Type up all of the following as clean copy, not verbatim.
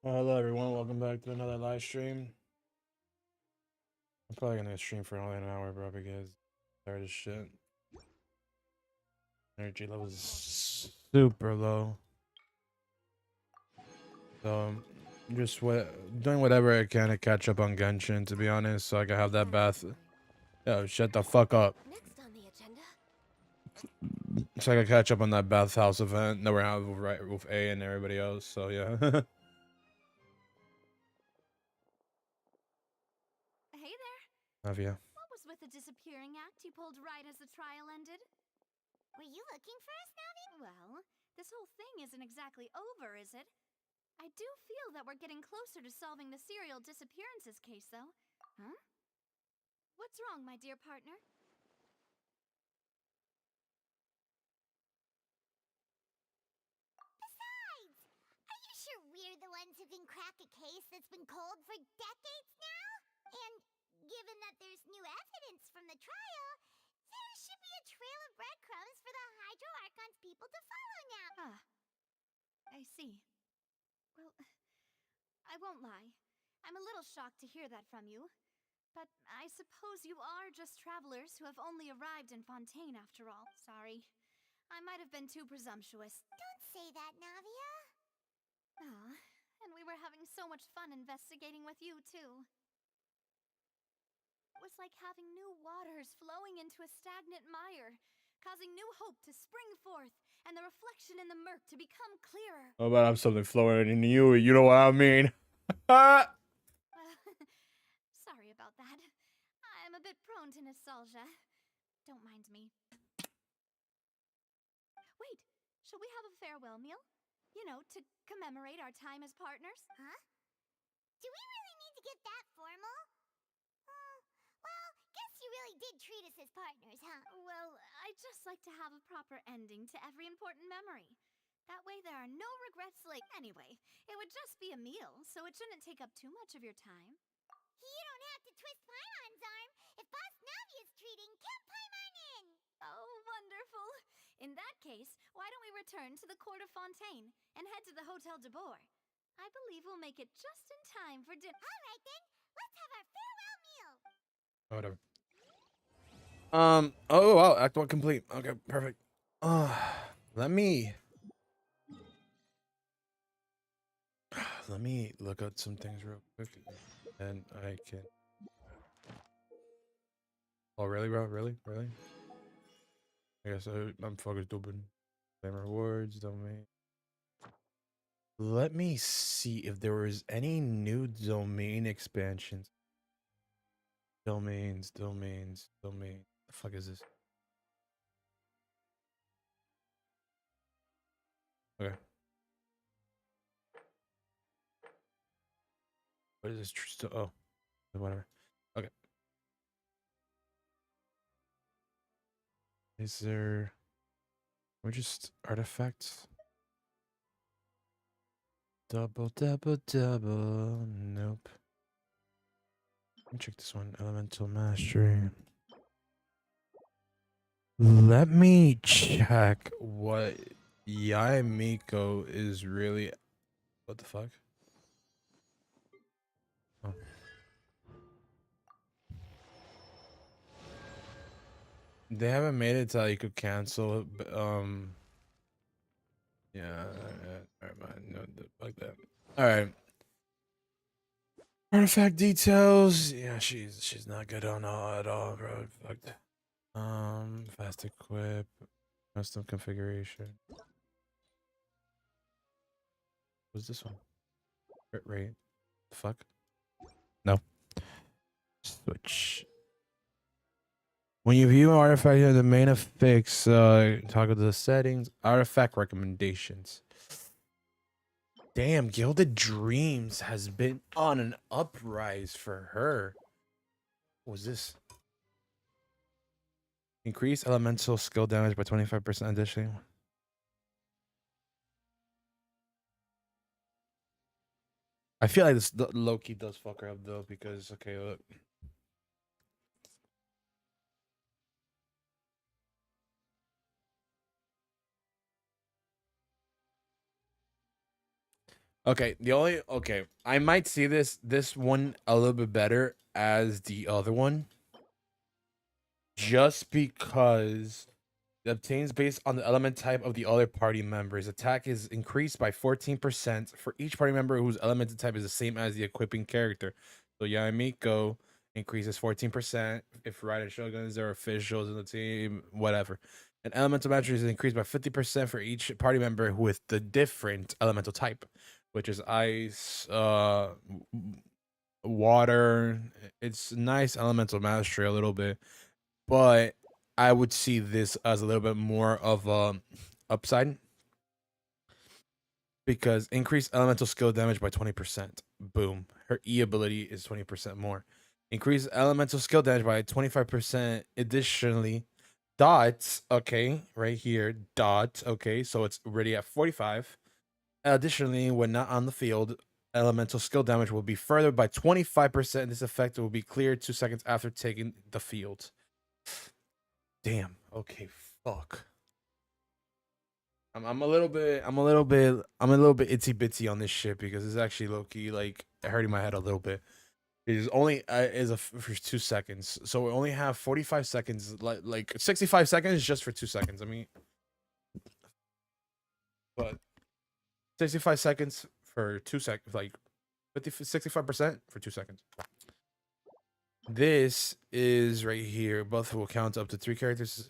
Well, hello everyone, welcome back to another live stream. I'm probably gonna stream for only an hour, bro, because I'm tired as shit. Energy level is super low. So I'm just doing whatever I can to catch up on Genshin, to be honest, so I can have that bath. Yo, shut the fuck up. Next on the agenda. So I can catch up on that bathhouse event that we're having with A and everybody else, so yeah. Hey there. Have you? What was with the disappearing act you pulled right as the trial ended? Were you looking for us, Navi? Well, this whole thing isn't exactly over, is it? I do feel that we're getting closer to solving the serial disappearances case, though. Huh? What's wrong, my dear partner? Besides, are you sure we're the ones who can crack a case that's been cold for decades now? And given that there's new evidence from the trial, there should be a trail of breadcrumbs for the Hydro Archon's people to follow now. Ah, I see. Well, I won't lie. I'm a little shocked to hear that from you. But I suppose you are just travelers who have only arrived in Fontaine after all. Sorry. I might have been too presumptuous. Don't say that, Navia. Ah, and we were having so much fun investigating with you, too. It was like having new waters flowing into a stagnant mire, causing new hope to spring forth, and the reflection in the murk to become clearer. How about I have something flowing in you know what I mean? Sorry about that. I'm a bit prone to nostalgia. Don't mind me. Wait, shall we have a farewell meal? You know, to commemorate our time as partners? Huh? Do we really need to get that formal? Well, guess you really did treat us as partners, huh? Well, I'd just like to have a proper ending to every important memory. That way there are no regrets later. Anyway, it would just be a meal, so it shouldn't take up too much of your time. You don't have to twist Paimon's arm. If Boss Navi is treating, count Paimon in! Oh, wonderful. In that case, why don't we return to the Court of Fontaine and head to the Hotel de Boer? I believe we'll make it just in time for dinner. All right, then. Let's have our farewell meal. Whatever. Oh wow, Act 1 complete. Okay, perfect. Let me let me look at some things real quick, and I can. Oh really, bro? Really? I guess I'm fucking stupid. Same rewards, domain. Let me see if there was any new domain expansions. Domains. The fuck is this? Okay. What is this? Oh, whatever. Okay. Is there? We're just artifacts. Double. Nope. Let me check this one. Elemental mastery. Let me check what Yaimiko is really. What the fuck? Oh. They haven't made it so you could cancel it. But, yeah. Never mind. No, fuck that. All right. Artifact details. Yeah, she's not good on all at all, bro. Fucked. Fast equip, custom configuration. What's this one? Crit rate. The fuck? No. Switch. When you view an artifact in the main affix, toggle the settings, artifact recommendations. Damn, Gilded Dreams has been on an uprise for her. What was this? Increase elemental skill damage by 25% additionally. I feel like this low-key does fuck her up though, because okay, look. Okay, I might see this one a little bit better as the other one, just because it obtains based on the element type of the other party members. Attack is increased by 14% for each party member whose elemental type is the same as the equipping character. So Yamiko increases 14% if riding shotguns or officials in the team, whatever. And elemental mastery is increased by 50% for each party member with the different elemental type, which is ice, water. It's nice elemental mastery a little bit, but I would see this as a little bit more of a upside because increase elemental skill damage by 20%. Boom. Her E ability is 20% more. Increase elemental skill damage by 25%. Additionally, dots, okay, right here, dot, okay, so it's already at 45. Additionally, when not on the field, elemental skill damage will be furthered by 25%. This effect will be cleared 2 seconds after taking the field. Damn. Okay. Fuck. I'm a little bit itsy bitsy on this shit because it's actually low key like hurting my head a little bit. It is only for 2 seconds, so we only have 45 seconds, like 65 seconds just for 2 seconds. I mean, but 65 seconds for 2 seconds, like 65% for 2 seconds. This is right here. Both will count up to 3 characters. This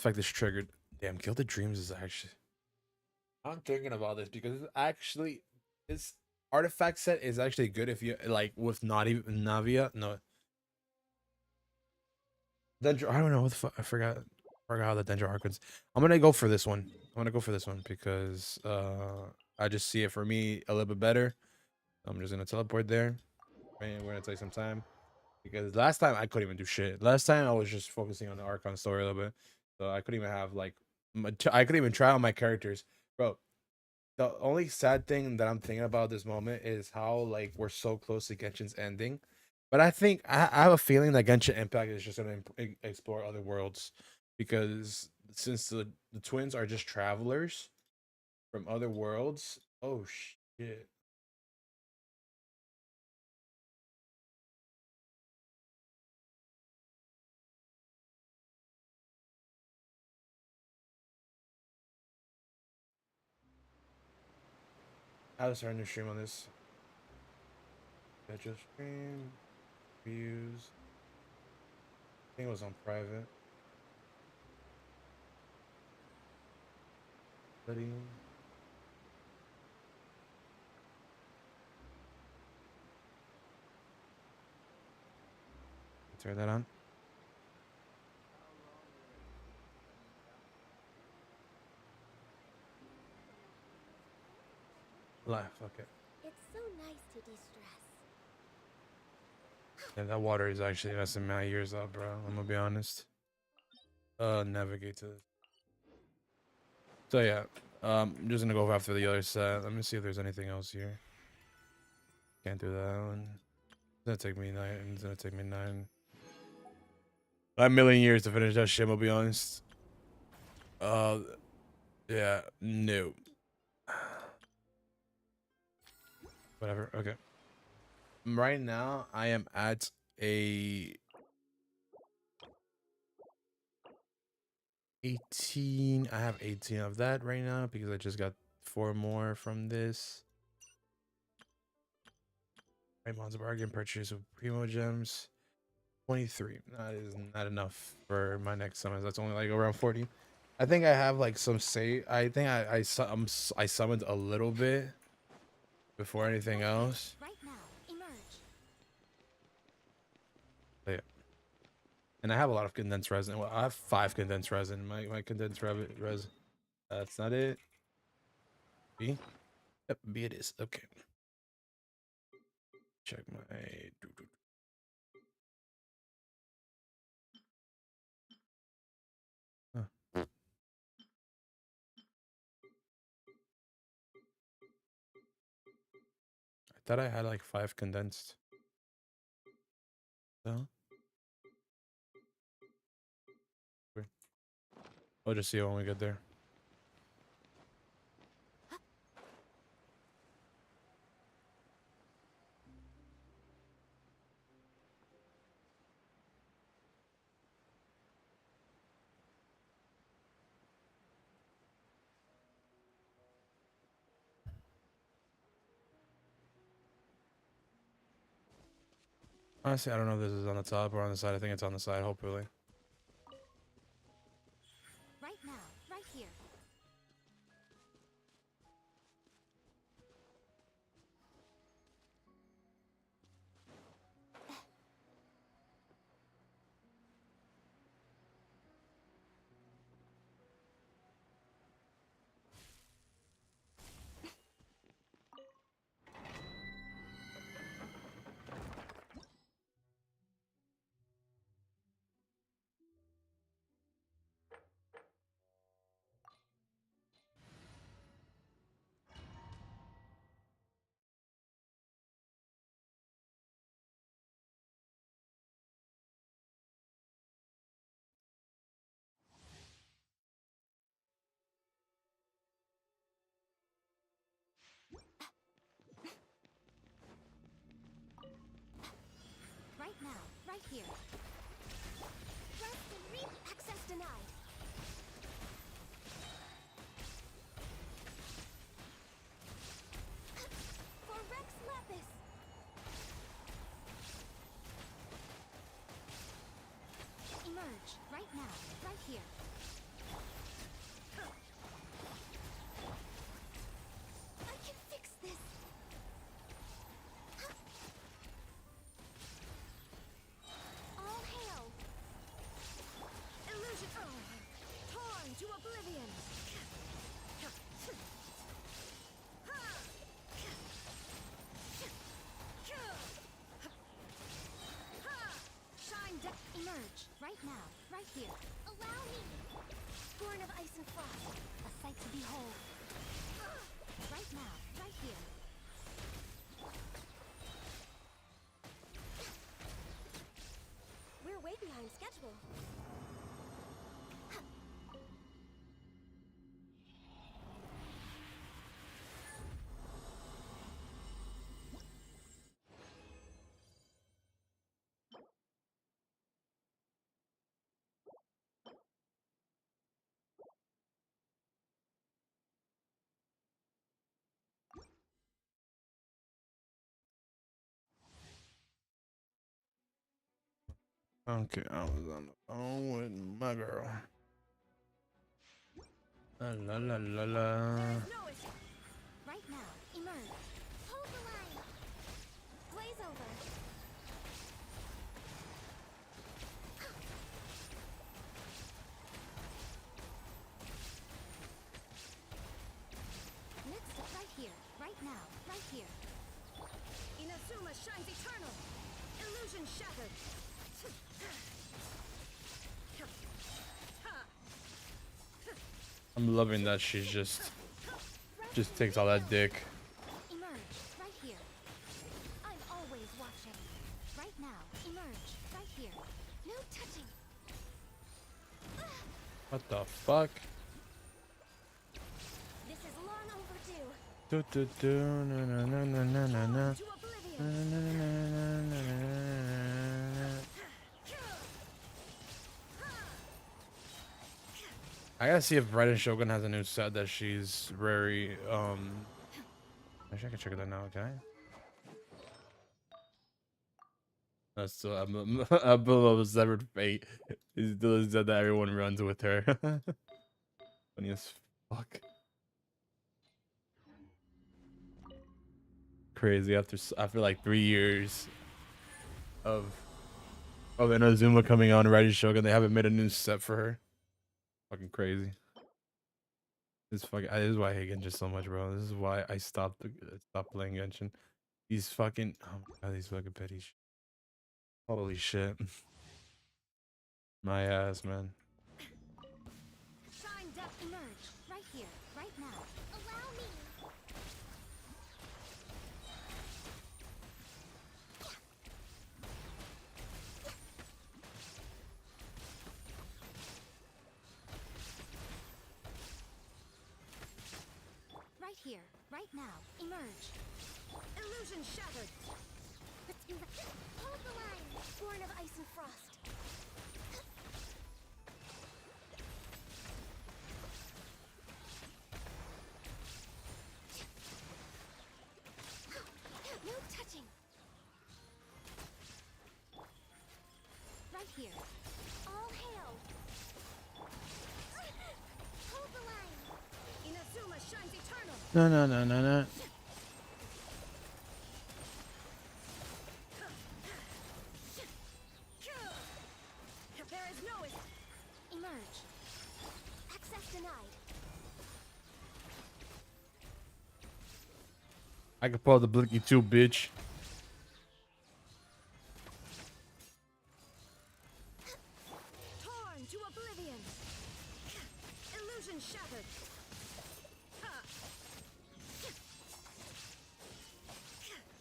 effect is triggered. Damn, Gilded Dreams is actually. I'm thinking about this because it's actually this artifact set is actually good if you like with Navia. No, Dendro. I don't know what the fuck. I forgot how the Dendro Archons. I'm gonna go for this one. I'm gonna go for this one because I just see it for me a little bit better. I'm just gonna teleport there. And we're gonna take some time because last time I couldn't even do shit. Last time I was just focusing on the Archon story a little bit, so I couldn't even have like I couldn't even try out my characters, bro. The only sad thing that I'm thinking about this moment is how like we're so close to Genshin's ending. But I think I have a feeling that Genshin Impact is just gonna explore other worlds because since the twins are just travelers from other worlds. Oh shit! I was starting to stream on this. Schedule stream views. I think it was on private. Studying. Turn that on. Live. Okay. It's so nice to de-stress. Yeah, that water is actually messing my ears up, bro. I'm gonna be honest. Navigate to this. So yeah, I'm just gonna go after the other set. Let me see if there's anything else here. Can't do that one. It's gonna take me 9. It's gonna take me 9 million years to finish that shit. I'll be honest. Uh, yeah, no. Whatever. Okay. Right now, I am at a 18. I have 18 of that right now because I just got 4 more from this. Right, Monster Bargain purchase of Primo Gems. 23. That is not enough for my next summons. That's only like around 40. I think I have like some say. I think I summoned a little bit before anything else. Right now, emerge. But yeah. And I have a lot of condensed resin. Well, I have 5 condensed resin. My condensed resin. That's not it. B. Yep, B it is. Okay. Check my. Huh. I thought I had like 5 condensed. No. We'll just see when we get there. Honestly, I don't know if this is on the top or on the side. I think it's on the side, hopefully. Right now, right here. Right now, right here. Rest and reap. Access denied. For Rex Lapis. Emerge. Right now, right here. I can fix this. All hail. Illusion. Torn to oblivion. Shine down. Emerge. Right now. Right here. Allow me. Born of ice and frost. A sight to behold. Right now. Right here. We're way behind schedule. Okay, I was on the phone with my girl. La la la la la. No issue. Right now. Emerge. Hold the line. Blaze over. Next up, right here. Right now. Right here. Inazuma shines eternal. Illusion shattered. I'm loving that she's just takes all that dick. Emerge. Right here. I'm always watching. Right now. Emerge. Right here. No touching. What the fuck? This is long overdue. Do do do na na na na na na na. To Na, oblivion. na, na, na, na, na, na. I gotta see if Red and Shogun has a new set that she's very actually I can check it out now, can I? That's still I'm below severed fate. He still said that everyone runs with her. Funny as fuck. Crazy after like 3 years of Inazuma coming on Red and Shogun, they haven't made a new set for her. Fucking crazy. This is why I hate Genshin so much, bro. This is why I stopped playing Genshin. These fucking oh my god, these fucking petty shit. Holy shit. My ass, man. Shine depth emerge. Right here. Right now. Allow me. Right here. Right now. Emerge. Illusion shattered. Hold the line. Born of ice and frost. No touching. here. All hail. Hold the line. Inazuma shines eternal. No, no, no, no, no. There is no emerge. Access denied. I can pull the blinky too, bitch. Torn to oblivion. Illusion shattered.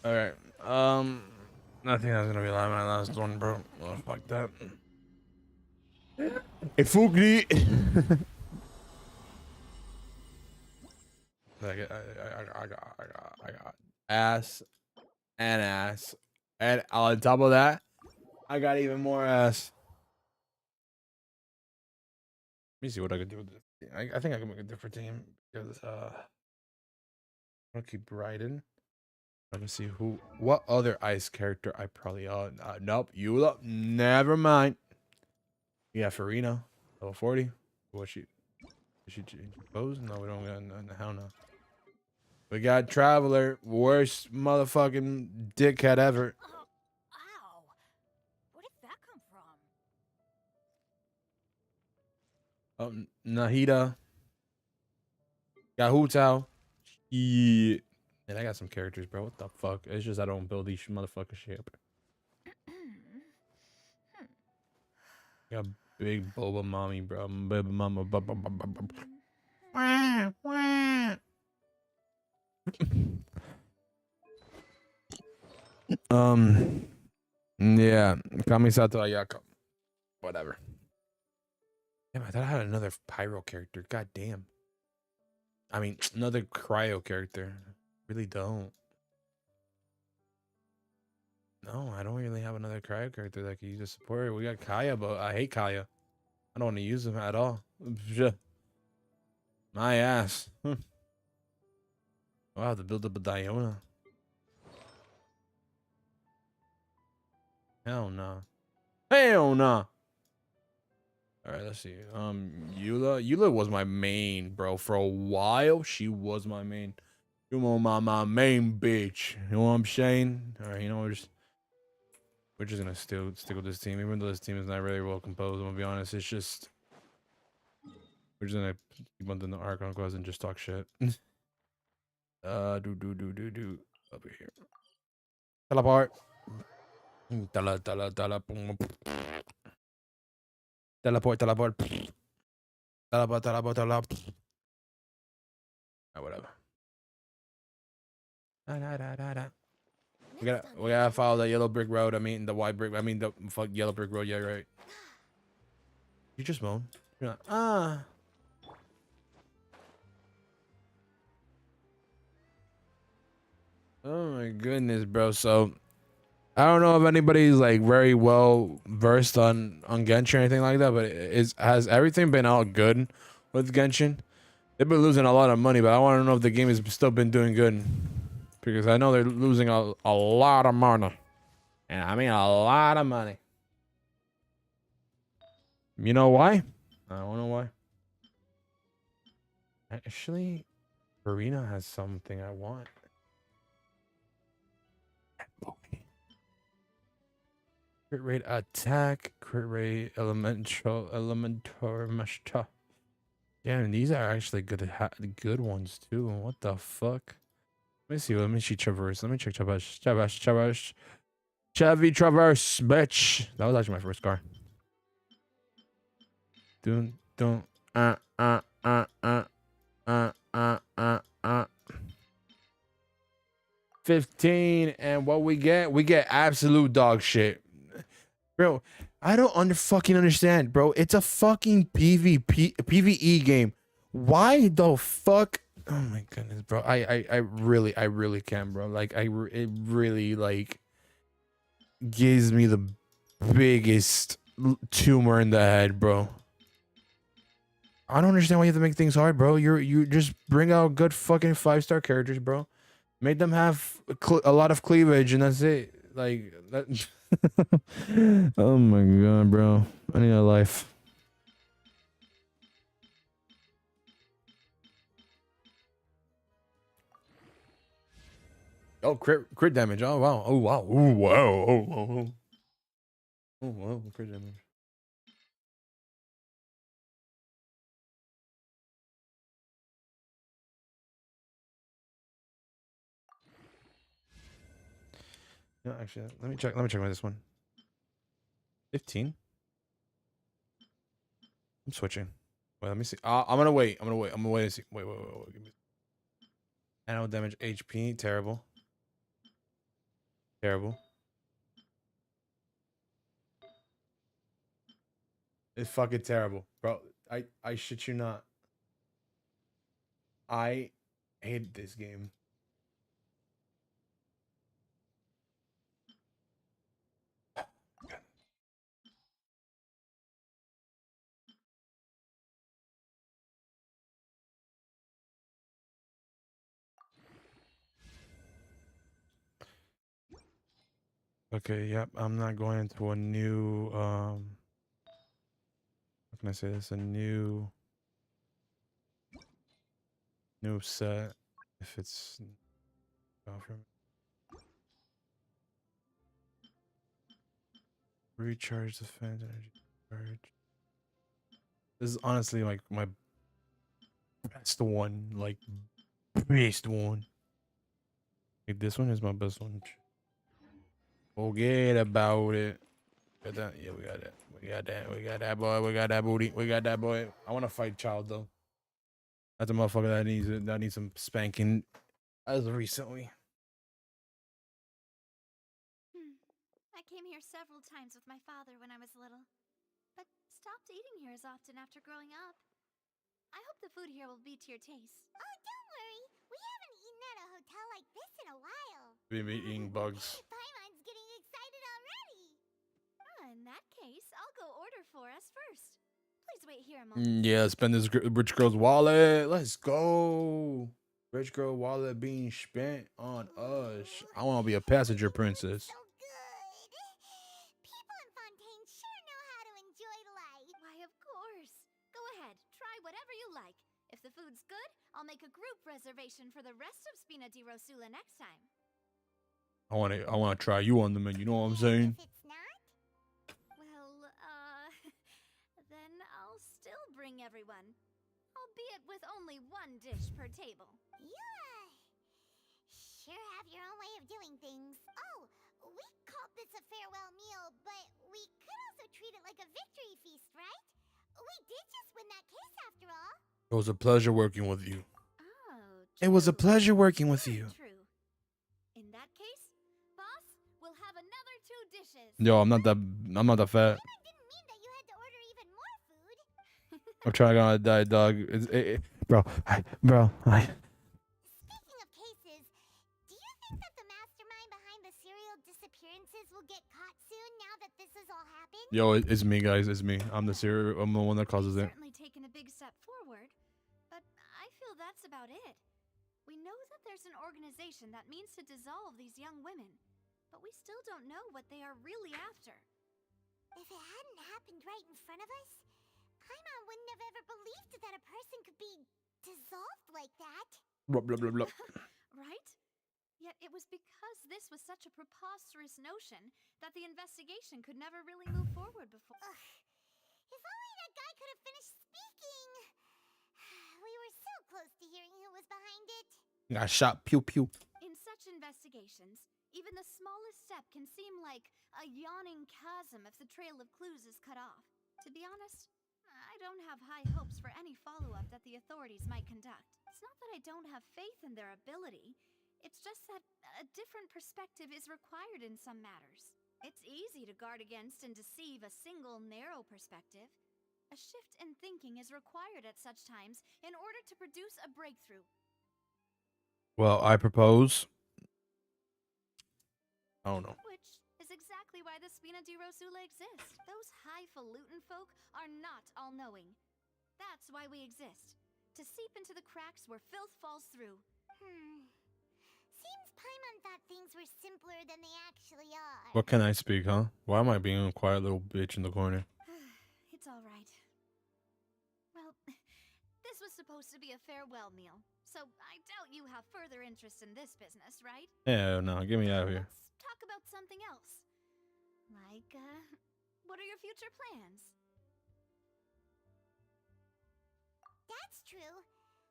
All right. I think that's gonna be like my last one, bro. Oh, fuck that. Hey, Fugly. I got ass and ass, and on top of that, I got even more ass. Let me see what I can do with this. I think I can make a different team because I'll keep riding. Let me see what other ice character I probably nope, Eula, never mind. Yeah, Farina, level 40. What she pose? No, we don't got no, hell no. We got Traveler, worst motherfucking dickhead ever. Ow. Where did that come from? Nahida. Got Hutao. Yeah. Man, I got some characters, bro. What the fuck? It's just I don't build these motherfuckers shit. Got big boba mommy, bro. Baby mama. Yeah. Kamisato Ayaka. Whatever. Damn, I thought I had another pyro character. God damn. I mean, another cryo character. Really don't. No, I don't really have another cryo character that can use a support. We got Kaya, but I hate Kaya. I don't want to use him at all. My ass. I'll have to build up a Diona. Hell no. Hell no. All right, let's see. Eula was my main, bro. For a while, she was my main. You know, my main bitch. You know what I'm saying? All right, you know, we're just gonna still stick with this team, even though this team is not really well composed. I'm gonna be honest. It's just we're just gonna keep on doing the Archon quest and just talk shit. Do over here. Teleport. Teleport. Teleport. Oh, whatever. We gotta follow the yellow brick road. I mean the white brick. I mean the fuck yellow brick road. Yeah, right. You just moan. You're like, ah. Oh my goodness, bro. So I don't know if anybody's like very well versed on Genshin or anything like that, but has everything been all good with Genshin? They've been losing a lot of money, but I want to know if the game has still been doing good, because I know they're losing a lot of money, and I mean a lot of money. You know why? I don't know why. Actually, Arena has something I want. Crit rate attack, crit rate elementor mashta. Damn, these are actually good ones too. What the fuck? Let me see. Let me see Traverse. Let me check Traverse. Chevy Traverse, bitch. That was actually my first car. Don't. 15, and what we get absolute dog shit. Bro, I don't fucking understand, bro. It's a fucking PvE game. Why the fuck? Oh my goodness, bro. I really can, bro. Like it really like gives me the biggest tumor in the head, bro. I don't understand why you have to make things hard, bro. You just bring out good fucking 5-star characters, bro. Make them have a lot of cleavage, and that's it. like that. Oh my god, bro! I need a life. Oh, crit damage. Oh wow. Oh wow. Oh wow. Oh wow. Oh wow. Crit damage. No, actually, let me check. Let me check this one. 15. I'm switching. Wait, let me see. I'm gonna wait. I'm gonna wait. I'm gonna wait and see. Wait. Give me. Annual damage, HP. Terrible. Terrible. It's fucking terrible, bro. I shit you not. I hate this game. Okay, yep. I'm not going into a new how can I say this? A new set if it's from recharge defense energy charge. This is honestly like my best one, like best one. Like this one is my best one. Forget about it. Got that? Yeah, we got that. We got that. We got that boy. We got that booty. We got that boy. I want to fight Child though. That's a motherfucker that needs some spanking as of recently. I came here several times with my father when I was little, but stopped eating here as often after growing up. I hope the food here will be to your taste. Oh, don't worry. We haven't eaten at a hotel like this in a while. Been eating bugs. Paimon's getting excited already. In that case, I'll go order for us first. Please wait here a moment. Yeah, spend this rich girl's wallet. Let's go. Rich girl wallet being spent on us. I want to be a passenger princess. So good. People in Fontaine sure know how to enjoy life. Why, of course. Go ahead, try whatever you like. If the food's good, I'll make a group reservation for the rest of Spina di Rosula next time. I want to try you on the menu. You know what I'm saying? If it's not, well, then I'll still bring everyone. Albeit with only one dish per table. Yeah. Sure have your own way of doing things. Oh, we called this a farewell meal, but we could also treat it like a victory feast, right? We did just win that case after all. It was a pleasure working with you. Oh, true. It was a pleasure working with Very you. True. In that case, boss, we'll have another 2 dishes. Yo, I'm not that fat. I didn't mean that you had to order even more food. I'm trying to die, dog. Bro. Speaking of cases, do you think that the mastermind behind the serial disappearances will get caught soon now that this has all happened? Yo, it's me, guys. It's me. I'm the one that causes it. Certainly taken a big step forward, but I feel that's about it. We know that there's an organization that means to dissolve these young women, but we still don't know what they are really after. If it hadn't happened right in front of us, Paimon wouldn't have ever believed that a person could be dissolved like that. Blah, blah, blah, blah. Right? Yet it was because this was such a preposterous notion that the investigation could never really move forward before. If only that guy could have finished speaking. We were so close to hearing who was behind it. Got shot. Pew, pew. In such investigations, even the smallest step can seem like a yawning chasm if the trail of clues is cut off. To be honest, I don't have high hopes for any follow-up that the authorities might conduct. It's not that I don't have faith in their ability. It's just that a different perspective is required in some matters. It's easy to guard against and deceive a single narrow perspective. A shift in thinking is required at such times in order to produce a breakthrough. Well, I propose. I don't know. Which is exactly why the Spina di Rosula exists. Those highfalutin folk are not all-knowing. That's why we exist. To seep into the cracks where filth falls through. Seems Paimon thought things were simpler than they actually are. What can I speak, huh? Why am I being a quiet little bitch in the corner? It's all right. Well, this was supposed to be a farewell meal, so I doubt you have further interest in this business, right? Yeah, no, get me out of here. Let's talk about something else. Like, what are your future plans? That's true.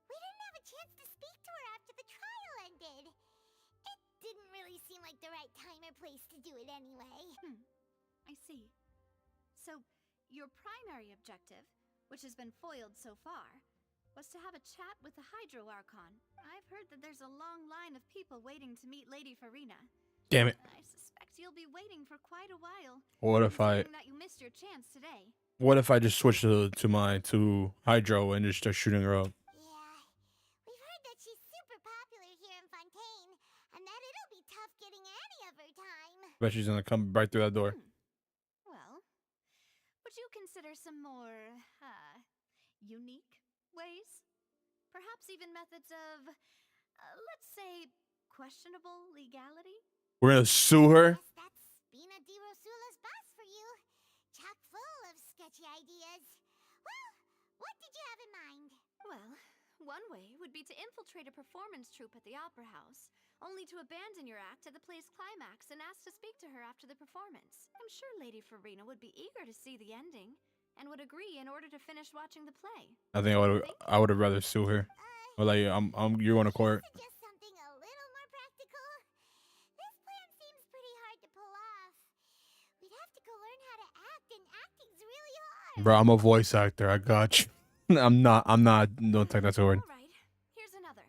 We didn't have a chance to speak to her after the trial ended. It didn't really seem like the right time or place to do it anyway. I see. So, your primary objective, which has been foiled so far, was to have a chat with the Hydro Archon. I've heard that there's a long line of people waiting to meet Lady Farina. Damn it. I suspect you'll be waiting for quite a while. What if considering that you missed your chance today. I just switch to Hydro and just start shooting her up? Yeah, we've heard that she's super popular here in Fontaine, and that it'll be tough getting any of her time. Bet she's gonna come right through that door. Well, would you consider some more, unique ways? Perhaps even methods of, let's say, questionable legality? We're gonna sue her? Guess that's Spina di Rosula's boss for you. Chock full of sketchy ideas. Well, what did you have in mind? Well, one way would be to infiltrate a performance troupe at the Opera House, only to abandon your act at the play's climax and ask to speak to her after the performance. I'm sure Lady Farina would be eager to see the ending, and would agree in order to finish watching the play. I think I would have rather sue her. Or like you're going to court. Suggest something a little more practical. This plan seems pretty hard to pull off. We'd have to go learn how to act, and acting's really hard. Bro, I'm a voice actor. I got you. I'm not. Don't take that to her. All right, here's another.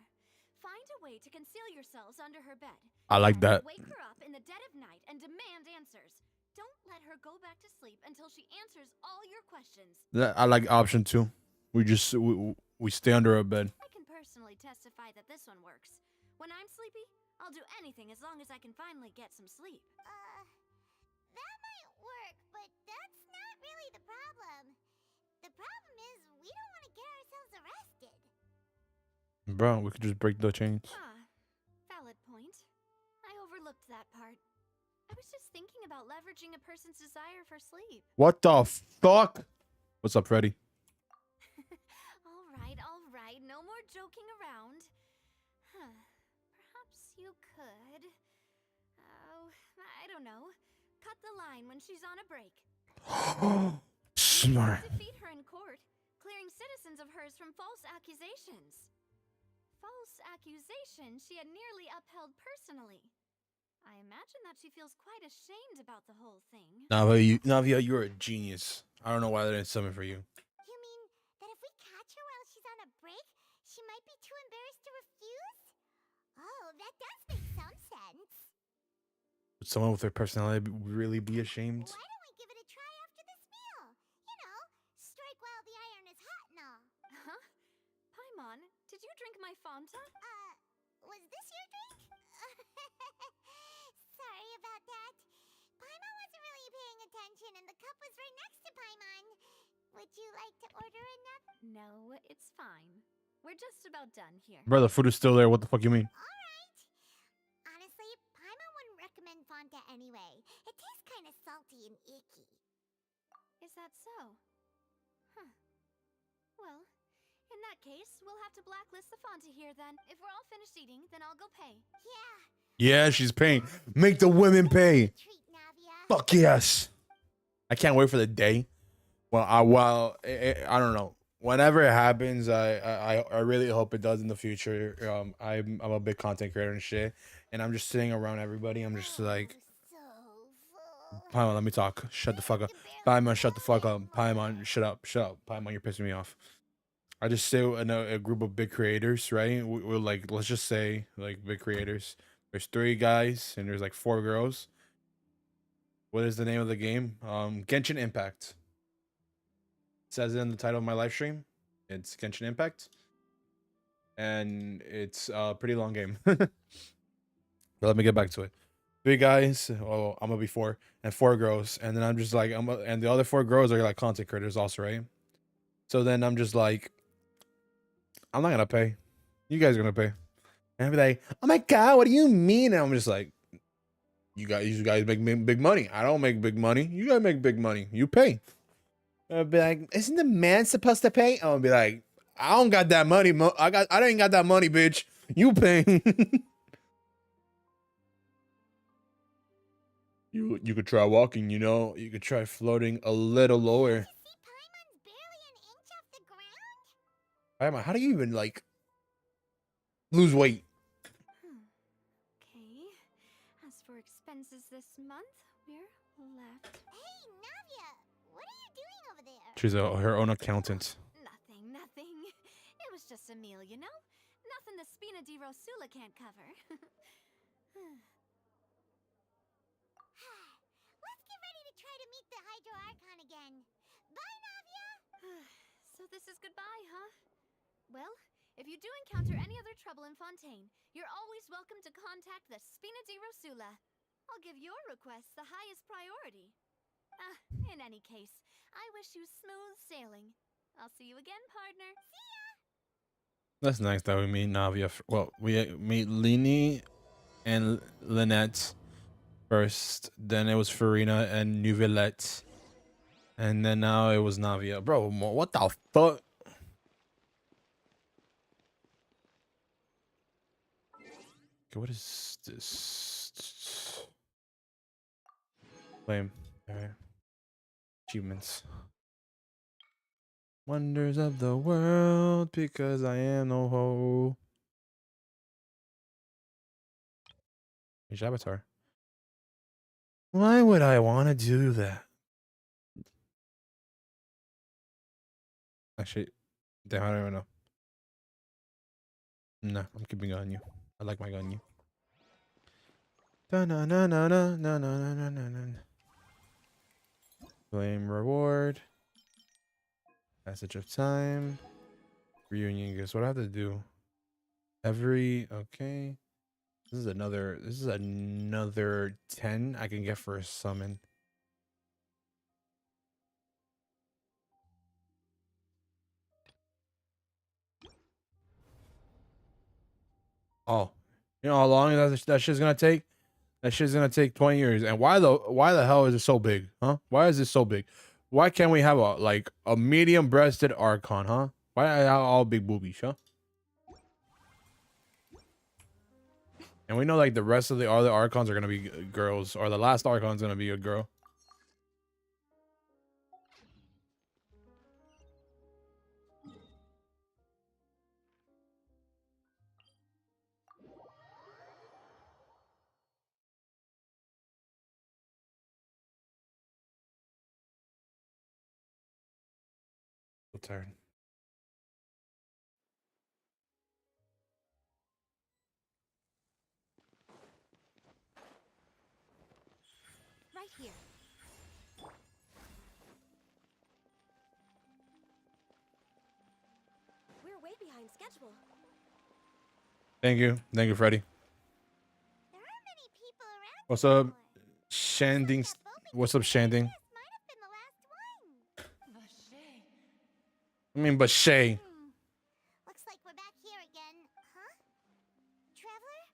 Find a way to conceal yourselves under her bed. I like Then that. Wake her up in the dead of night and demand answers. Don't let her go back to sleep until she answers all your questions. I like option 2. We stay under her bed. I can personally testify that this one works. When I'm sleepy, I'll do anything as long as I can finally get some sleep. That might work, but that's not really the problem. The problem is we don't want to get ourselves arrested. Bro, we could just break the chains. Valid point. I overlooked that part. I was just thinking about leveraging a person's desire for sleep. What the fuck? What's up, Freddy? All right. No more joking around. Perhaps you could... Oh, I don't know. Cut the line when she's on a break. Smart. Defeat her in court, clearing citizens of hers from false accusations. False accusations she had nearly upheld personally. I imagine that she feels quite ashamed about the whole thing. Navia, you're a genius. I don't know why they didn't summon for you. You mean that if we catch her while she's on a break, she might be too embarrassed to refuse? Oh, that does make some sense. Would someone with their personality really be ashamed? Why don't we give it a try after this meal? You know, strike while the iron is hot and all. Huh? Paimon, did you drink my Fanta? Was this your drink? Sorry about that. Paimon wasn't really paying attention and the cup was right next to Paimon. Would you like to order another? No, it's fine. We're just about done here. Bro, the food is still there. What the fuck you mean? Alright. Honestly, Paimon wouldn't recommend Fanta anyway. It tastes kind of salty and icky. Is that so? Huh. Well, in that case, we'll have to blacklist the Fanta here then. If we're all finished eating, then I'll go pay. Yeah. Yeah, she's paying. Make the women pay. Treat, Navia. Fuck yes. I can't wait for the day. I don't know. Whenever it happens, I really hope it does in the future. I'm a big content creator and shit, and I'm just sitting around everybody. I'm just like, So full. Paimon, let me talk. Shut the fuck up. Paimon, shut the fuck up. Paimon, shut up. Shut up. Paimon, you're pissing me off. I just sit in a group of big creators, right? We're like, let's just say, like, big creators. There's 3 guys and there's like 4 girls. What is the name of the game? Genshin Impact. It says it in the title of my live stream. It's Genshin Impact. And it's a pretty long game. But let me get back to it. 3 guys. Oh, I'm gonna be 4. And 4 girls. And then I'm just like, and the other 4 girls are like content creators also, right? So then I'm just like, I'm not gonna pay. You guys are gonna pay. And I'd be like, oh my God, what do you mean? And I'm just like, you guys make big money. I don't make big money. You guys make big money. You pay. I'll be like, isn't the man supposed to pay? I'll be like, I don't got that money. I ain't got that money, bitch. You pay. You could try walking, you know. You could try floating a little lower. See, Paimon's barely an inch off the ground. How do you even like lose weight? Okay. As for expenses this month, we're left. Hey, Navia, what are you doing over there? She's her own accountant. Nothing. It was just a meal, you know? Nothing the Spina di Rosula can't cover. Let's get ready to try to meet the Hydro Archon again. Bye, Navia! So this is goodbye, huh? Well, if you do encounter any other trouble in Fontaine, you're always welcome to contact the Spina di Rosula. I'll give your request the highest priority. In any case, I wish you smooth sailing. I'll see you again, partner. See ya! That's nice that we meet Navia. Well, we meet Lini and Lynette first. Then it was Farina and Nouvellette. And then now it was Navia. Bro, what the fuck? Okay, what is this? Flame. Alright. Achievements. Wonders of the world, because I am no hoe. Hey, Avatar. Why would I want to do that? Actually, damn, I don't even know. No, I'm keeping on you. I like my gun you. Flame reward. Passage of time. Reunion gifts. What do I have to do? Okay. This is another 10 I can get for a summon. Oh. You know how long that shit's gonna take? That shit's gonna take 20 years. And why the hell is it so big? Huh? Why is it so big? Why can't we have a medium breasted Archon, huh? Why are all big boobies, huh? And we know like the rest of the other Archons are gonna be girls, or the last Archon's gonna be a girl. So tired. Right here. We're way behind schedule. Thank you, Freddy. There aren't many people around. What's up, anymore. Shanding? What's up, Shanding? This might have been the last one. I mean, but Shay. Looks like we're back here again. Huh? Traveler?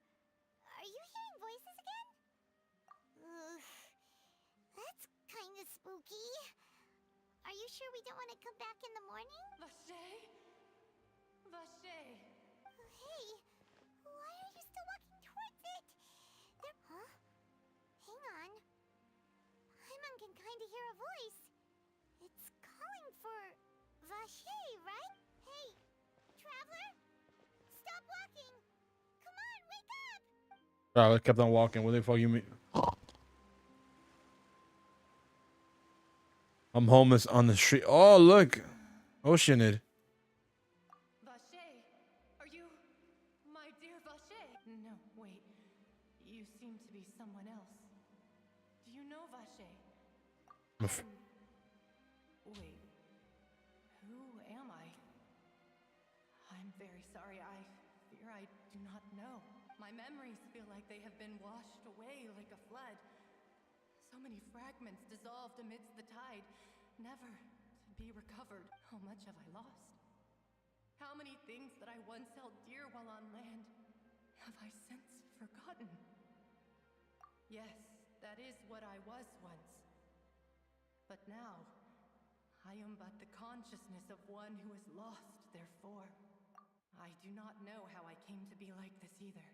Are you hearing voices again? Ugh. That's kind of spooky. Are you sure we don't want to come back in the morning? Hey, why are you still walking towards it? Huh? Hang on. Paimon can kind of hear a voice. It's calling for Vache, right? Hey, traveler? Stop walking! Come on, wake up! Bro, I kept on walking. What the fuck you mean? I'm homeless on the street. Oh, look. Oceanid. Vache, are you my dear Vache? No, wait. You seem to be someone else. Do you know Vache? Wait. Who am I? I'm very sorry. I fear I do not know. My memories feel like they have been washed away like a flood. So many fragments dissolved amidst the tide, never to be recovered. How much have I lost? How many things that I once held dear while on land Have I since forgotten? Yes, that is what I was once. But now, I am but the consciousness of one who has lost their form. I do not know how I came to be like this either.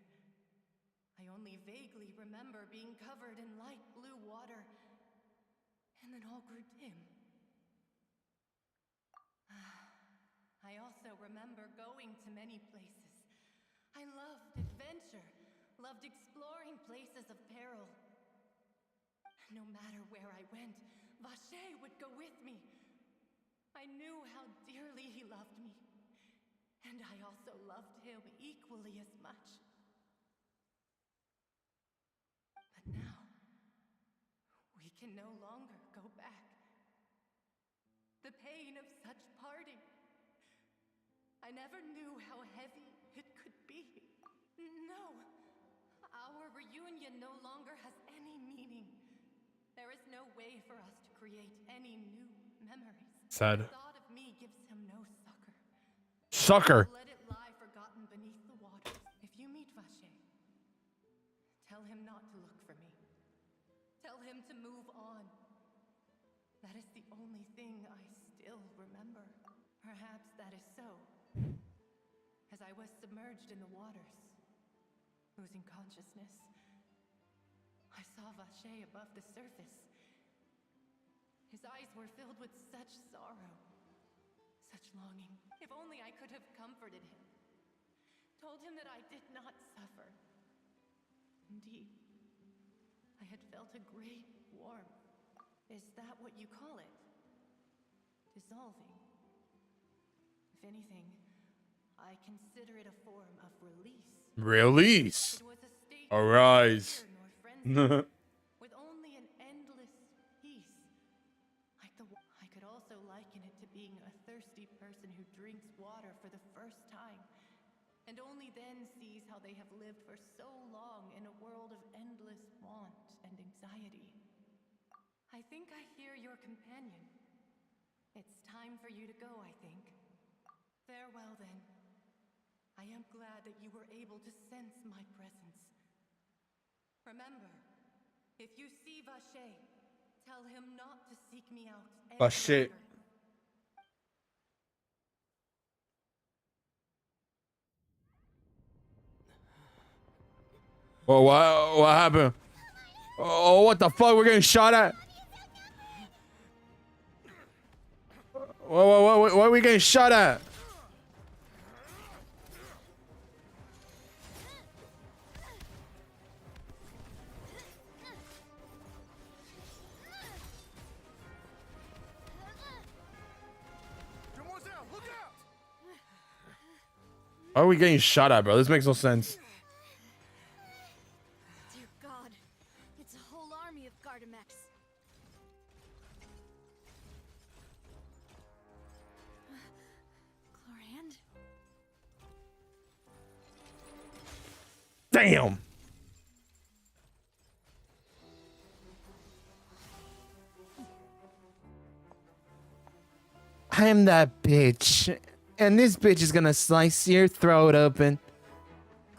I only vaguely remember being covered in light blue water, and then all grew dim. I also remember going to many places. I loved adventure, loved exploring places of peril. No matter where I went, Vacher would go with me. I knew how dearly he loved me, and I also loved him equally as much. But now, we can no longer go back. The pain of such parting. I never knew how heavy it could be. No, our reunion no longer has any meaning. There is no way for us to create any new memories. Sad. The thought of me gives him no succor. Sucker. Let it lie forgotten beneath the waters. If you meet Vacher, tell him not to look for me. Tell him to move on. That is the only thing I still remember. Perhaps that is so. As I was submerged in the waters, losing consciousness, I saw Vacher above the surface. His eyes were filled with such sorrow, such longing. If only I could have comforted him, told him that I did not suffer. Indeed, I had felt a great warmth. Is that what you call it? Dissolving. If anything, I consider it a form of release. Release. It was a state Arise. neither fear nor frenzy, with only an endless peace. Like I could also liken it to being a thirsty person who drinks water for the first time, and only then sees how they have lived for so long in a world of endless want and anxiety. I think I hear your companion. It's time for you to go, I think. Farewell, then. I am glad that you were able to sense my presence. Remember, if you see Vacher, tell him not to seek me out any Vacher. longer. Well, what happened? Oh, what the fuck? We're getting shot at. What are we getting shot at? Why are we getting shot at, bro? This makes no sense. Dear God, it's a whole army of Gardamex. Chlorand? Damn. I'm that bitch. And this bitch is gonna slice your throat open.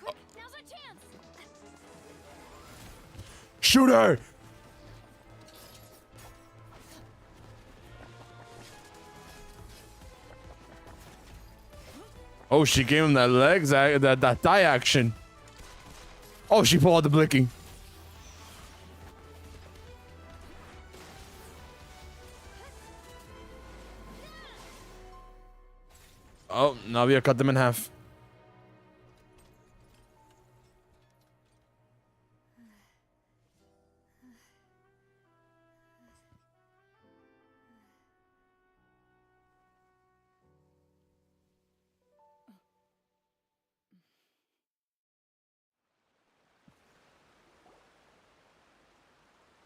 Quick, now's our chance! Shoot her! Oh, she gave him that legs, that thigh action. Oh, she pulled out the blicking. Oh, Navia cut them in half.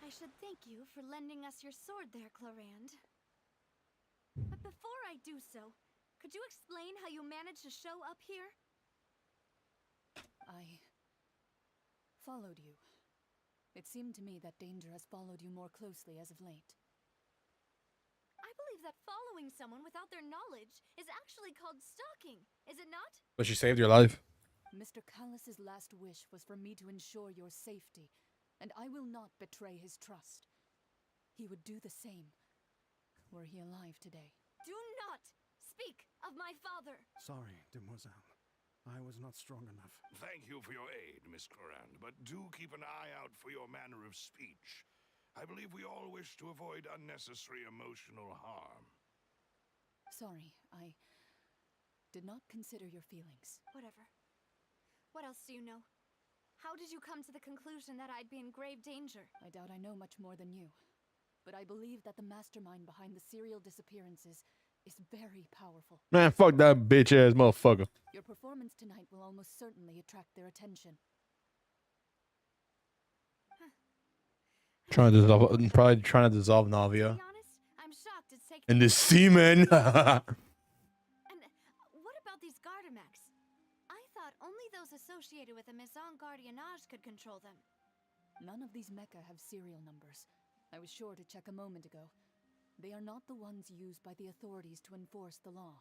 I should thank you for lending us your sword there, Chlorand. But before I do so, could you explain how you managed to show up here? I followed you. It seemed to me that danger has followed you more closely as of late. I believe that following someone without their knowledge is actually called stalking, is it not? But she saved your life. Mr. Callus's last wish was for me to ensure your safety, and I will not betray his trust. He would do the same, were he alive today. Do not speak of my father! Sorry, demoiselle. I was not strong enough. Thank you for your aid, Miss Clorand, but do keep an eye out for your manner of speech. I believe we all wish to avoid unnecessary emotional harm. Sorry, I did not consider your feelings. Whatever. What else do you know? How did you come to the conclusion that I'd be in grave danger? I doubt I know much more than you, but I believe that the mastermind behind the serial disappearances is very powerful. Man, fuck that bitch ass motherfucker. Your performance tonight will almost certainly attract their attention. Probably trying to dissolve To Navia. be honest, I'm shocked it's taken. And the semen. And what about these Gardamex? I thought only those associated with the Maison Gardiennage could control them. None of these mecha have serial numbers. I was sure to check a moment ago. They are not the ones used by the authorities to enforce the law.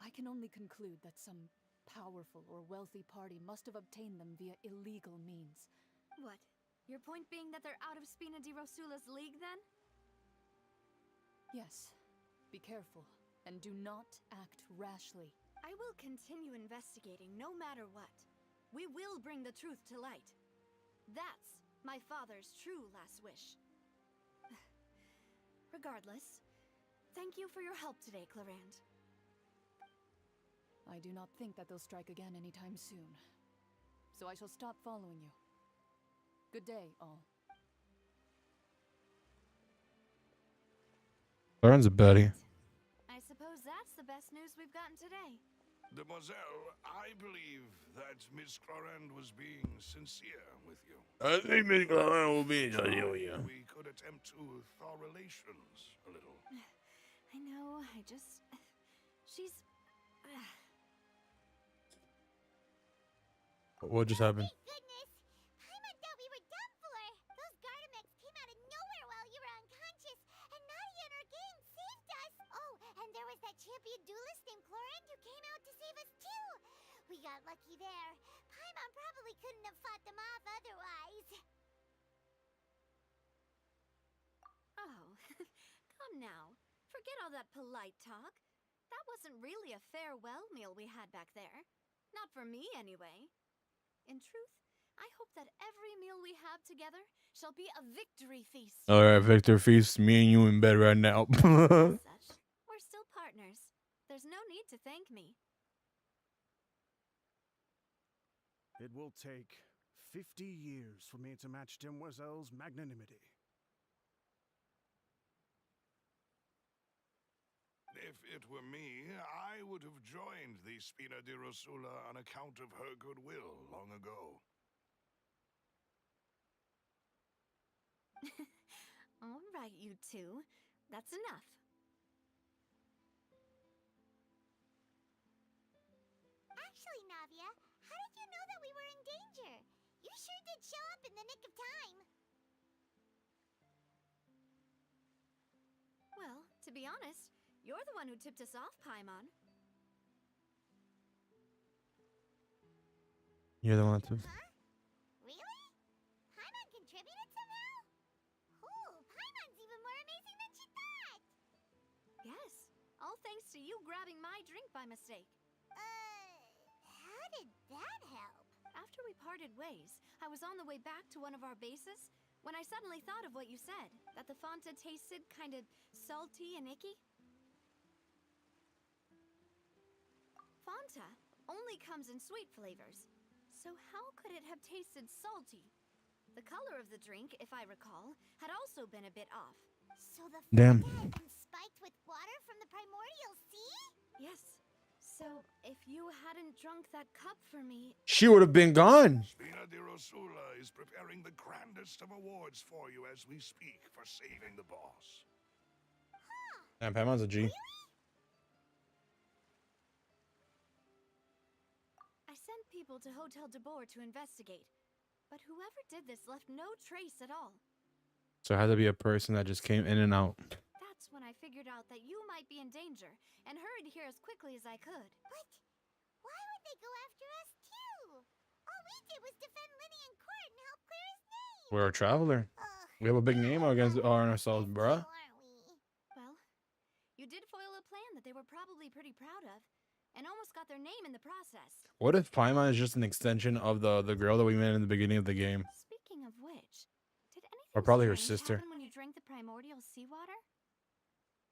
I can only conclude that some powerful or wealthy party must have obtained them via illegal means. What? Your point being that they're out of Spina di Rosula's league, then? Yes. Be careful, and do not act rashly. I will continue investigating no matter what. We will bring the truth to light. That's my father's true last wish. Regardless, thank you for your help today, Clorand. I do not think that they'll strike again anytime soon. So I shall stop following you. Good day, all. Lauren's a baddie. I suppose that's the best news we've gotten today. Demoiselle, I believe that Miss Clorand was being sincere with you. I think Miss Clorand will be We could attempt to thaw relations a little. I know, she's... What just happened? Thank goodness! Paimon thought we were done for! Those Gardamex came out of nowhere while you were unconscious, and Nadia and her gang saved us! Oh, and there was that champion duelist named Clorand who came out to save us too! We got lucky there. Paimon probably couldn't have fought them off otherwise. Oh, come now. Forget all that polite talk. That wasn't really a farewell meal we had back there. Not for me, anyway. In truth, I hope that every meal we have together shall be a victory feast. Alright, Victor Feast, me and you in bed right now. As such, we're still partners. There's no need to thank me. It will take 50 years for me to match Demoiselle's magnanimity. If it were me, I would have joined the Spina di Rosula on account of her goodwill long ago. All right, you two. That's enough. Actually, Navia, how did you know that we were in danger? You sure did show up in the nick of time. Well, to be honest, you're the one who tipped us off, Paimon. You're the one to. Huh? Really? Paimon contributed somehow? Ooh, Paimon's even more amazing than she thought! Yes, all thanks to you grabbing my drink by mistake. How did that help? After we parted ways, I was on the way back to one of our bases when I suddenly thought of what you said, that the Fanta tasted kind of salty and icky. Fanta only comes in sweet flavors, so how could it have tasted salty? The color of the drink, if I recall, had also been a bit off. So the Damn. Fanta had been spiked with water from the primordial sea? Yes. So if you hadn't drunk that cup for me... She would have been gone. Spina di Rosula is preparing the grandest of awards for you as we speak for saving the boss. Damn, Paimon's a G. I sent people to Hotel de Boer to investigate, but whoever did this left no trace at all. So it had to be a person that just came in and out. That's when I figured out that you might be in danger and hurried here as quickly as I could. But Why would they go after us too? All we did was defend Linny in court and help clear his name. We're a traveler. Ugh, We have a big name against we're ourselves, too, bruh. aren't we? Well, you did foil a plan that they were probably pretty proud of, and almost got their name in the process. What if Paimon is just an extension of the girl that we met in the beginning of the game? Speaking of which, did anything Or probably her strange sister. happen when you drank the primordial seawater?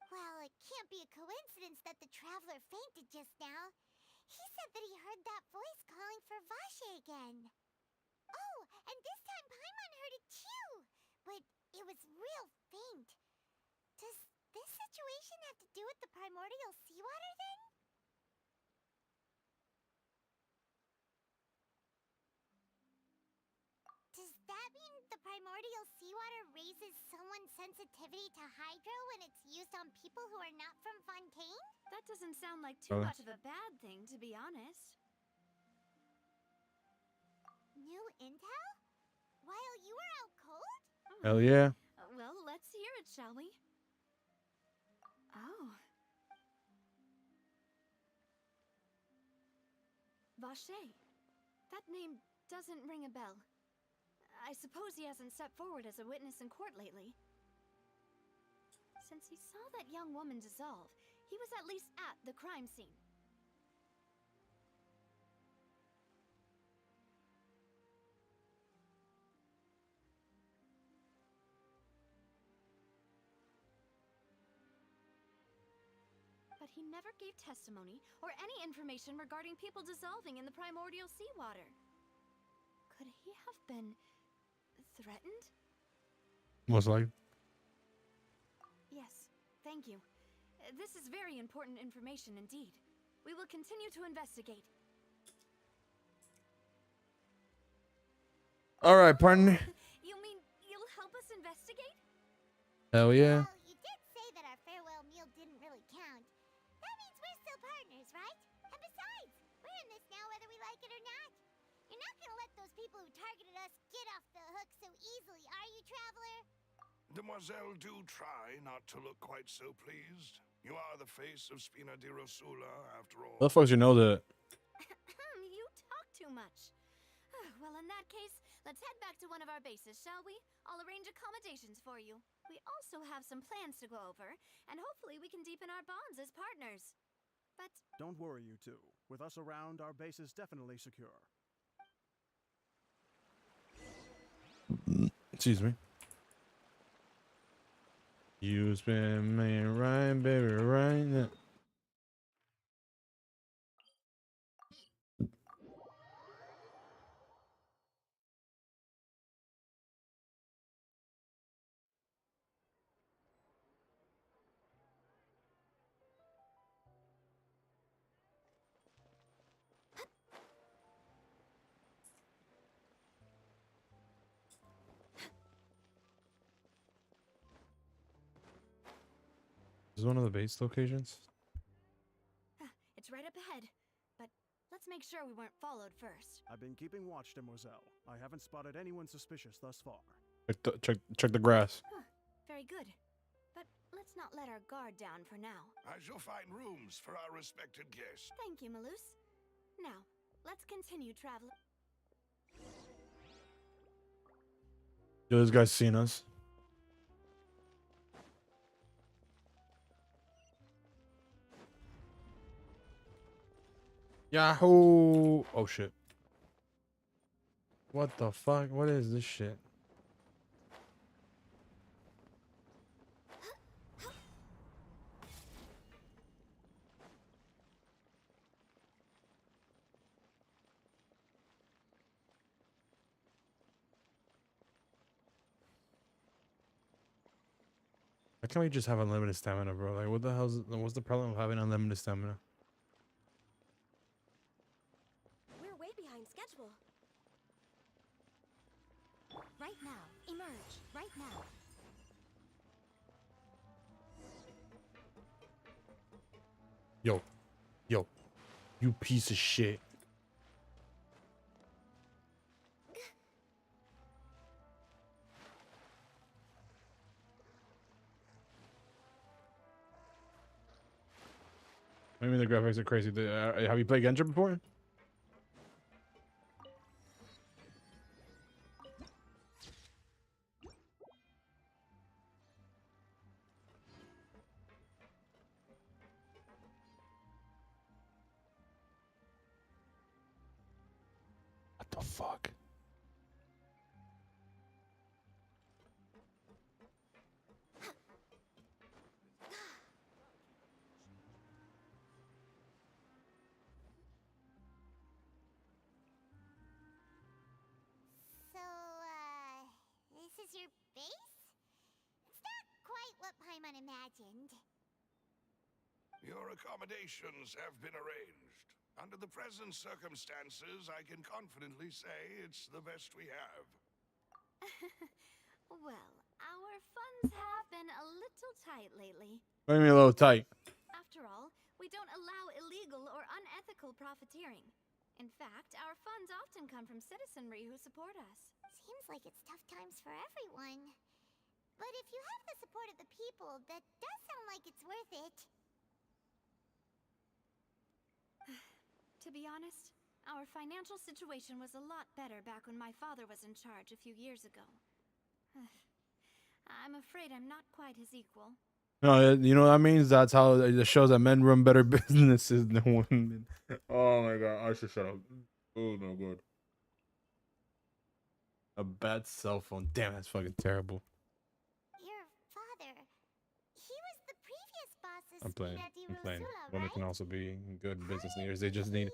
Well, it can't be a coincidence that the traveler fainted just now. He said that he heard that voice calling for Vache again. Oh, and this time Paimon heard it too, but it was real faint. Does this situation have to do with the primordial seawater then? Does that mean the primordial seawater raises someone's sensitivity to hydro when it's used on people who are not from Fontaine? That doesn't sound like too Really? much of a bad thing, to be honest. New intel? While you were out cold? Hell yeah. Well, let's hear it, shall we? Oh. Vache. That name doesn't ring a bell. I suppose he hasn't stepped forward as a witness in court lately. Since he saw that young woman dissolve, he was at least at the crime scene. But he never gave testimony or any information regarding people dissolving in the primordial seawater. Could he have been threatened? Most likely. Yes, thank you. This is very important information indeed. We will continue to investigate. All right, partner. You mean you'll help us investigate? Hell yeah. Well, you did say that our farewell meal didn't really count. That means we're still partners, right? And besides, we're in this now whether we like it or not. You're not gonna let those people who targeted us get off the hook so easily, are you, Traveler? Demoiselle, do try not to look quite so pleased. You are the face of Spina di Rosula, after all. What the fuck you know that? You talk too much. Well, in that case, let's head back to one of our bases, shall we? I'll arrange accommodations for you. We also have some plans to go over, and hopefully we can deepen our bonds as partners. But Don't worry, you two. With us around, our base is definitely secure. Excuse me. You spin me right, baby, right now. This is one of the base locations. it's right up ahead. But let's make sure we weren't followed first. I've been keeping watch, Demoiselle. I haven't spotted anyone suspicious thus far. Check the grass. Very good. But let's not let our guard down for now. I shall find rooms for our respected guest. Thank you, Malus. Now, let's continue traveling. Yo, this guy's seen us. Yahoo! Oh shit. What the fuck? What is this shit? Why can't we just have unlimited stamina, bro? Like, what the hell's what's the problem of having unlimited stamina? We're way behind schedule. Right now. Emerge. Right now. Yo, you piece of shit. I mean, the graphics are crazy. Have you played Genshin before? What the fuck? So, this is your base? It's not quite what Paimon imagined. Your accommodations have been arranged. Under the present circumstances, I can confidently say it's the best we have. Well, our funds have been a little tight lately. Maybe a little tight. After all, we don't allow illegal or unethical profiteering. In fact, our funds often come from citizenry who support us. Seems like it's tough times for everyone. But if you have the support of the people, that does sound like it's worth it. To be honest, our financial situation was a lot better back when my father was in charge a few years ago. I'm afraid I'm not quite his equal. No, you know what that means? That's how it shows that men run better businesses than women. Oh my god, I should shut up. Oh no god. A bad cell phone. Damn, that's fucking terrible. Your father, he was the previous boss's I'm playing. Spinati I'm playing. Rosula, Women right? can also be good business How leaders. did They just need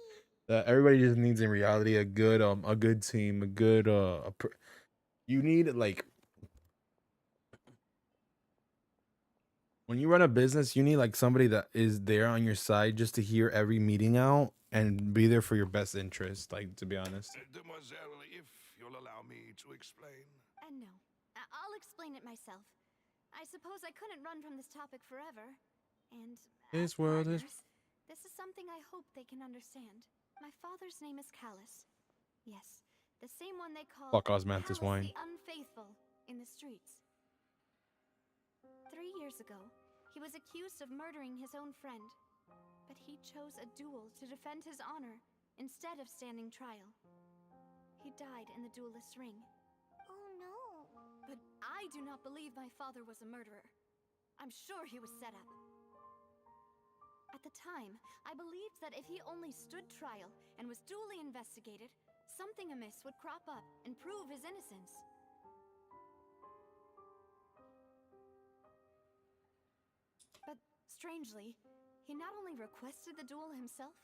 he- everybody just needs in reality a good team, a good you need like when you run a business, you need like somebody that is there on your side just to hear every meeting out and be there for your best interest, like to be honest. Demoiselle, if you'll allow me to explain. No, I'll explain it myself. I suppose I couldn't run from this topic forever. And This as world is- partners, this is something I hope they can understand. My father's name is Callus. Yes, the same one they call Fuck Osmanthus Callus wine. the Unfaithful in the streets. 3 years ago, he was accused of murdering his own friend, but he chose a duel to defend his honor instead of standing trial. He died in the duelist's ring. Oh no. But I do not believe my father was a murderer. I'm sure he was set up. At the time, I believed that if he only stood trial and was duly investigated, something amiss would crop up and prove his innocence. But strangely, he not only requested the duel himself,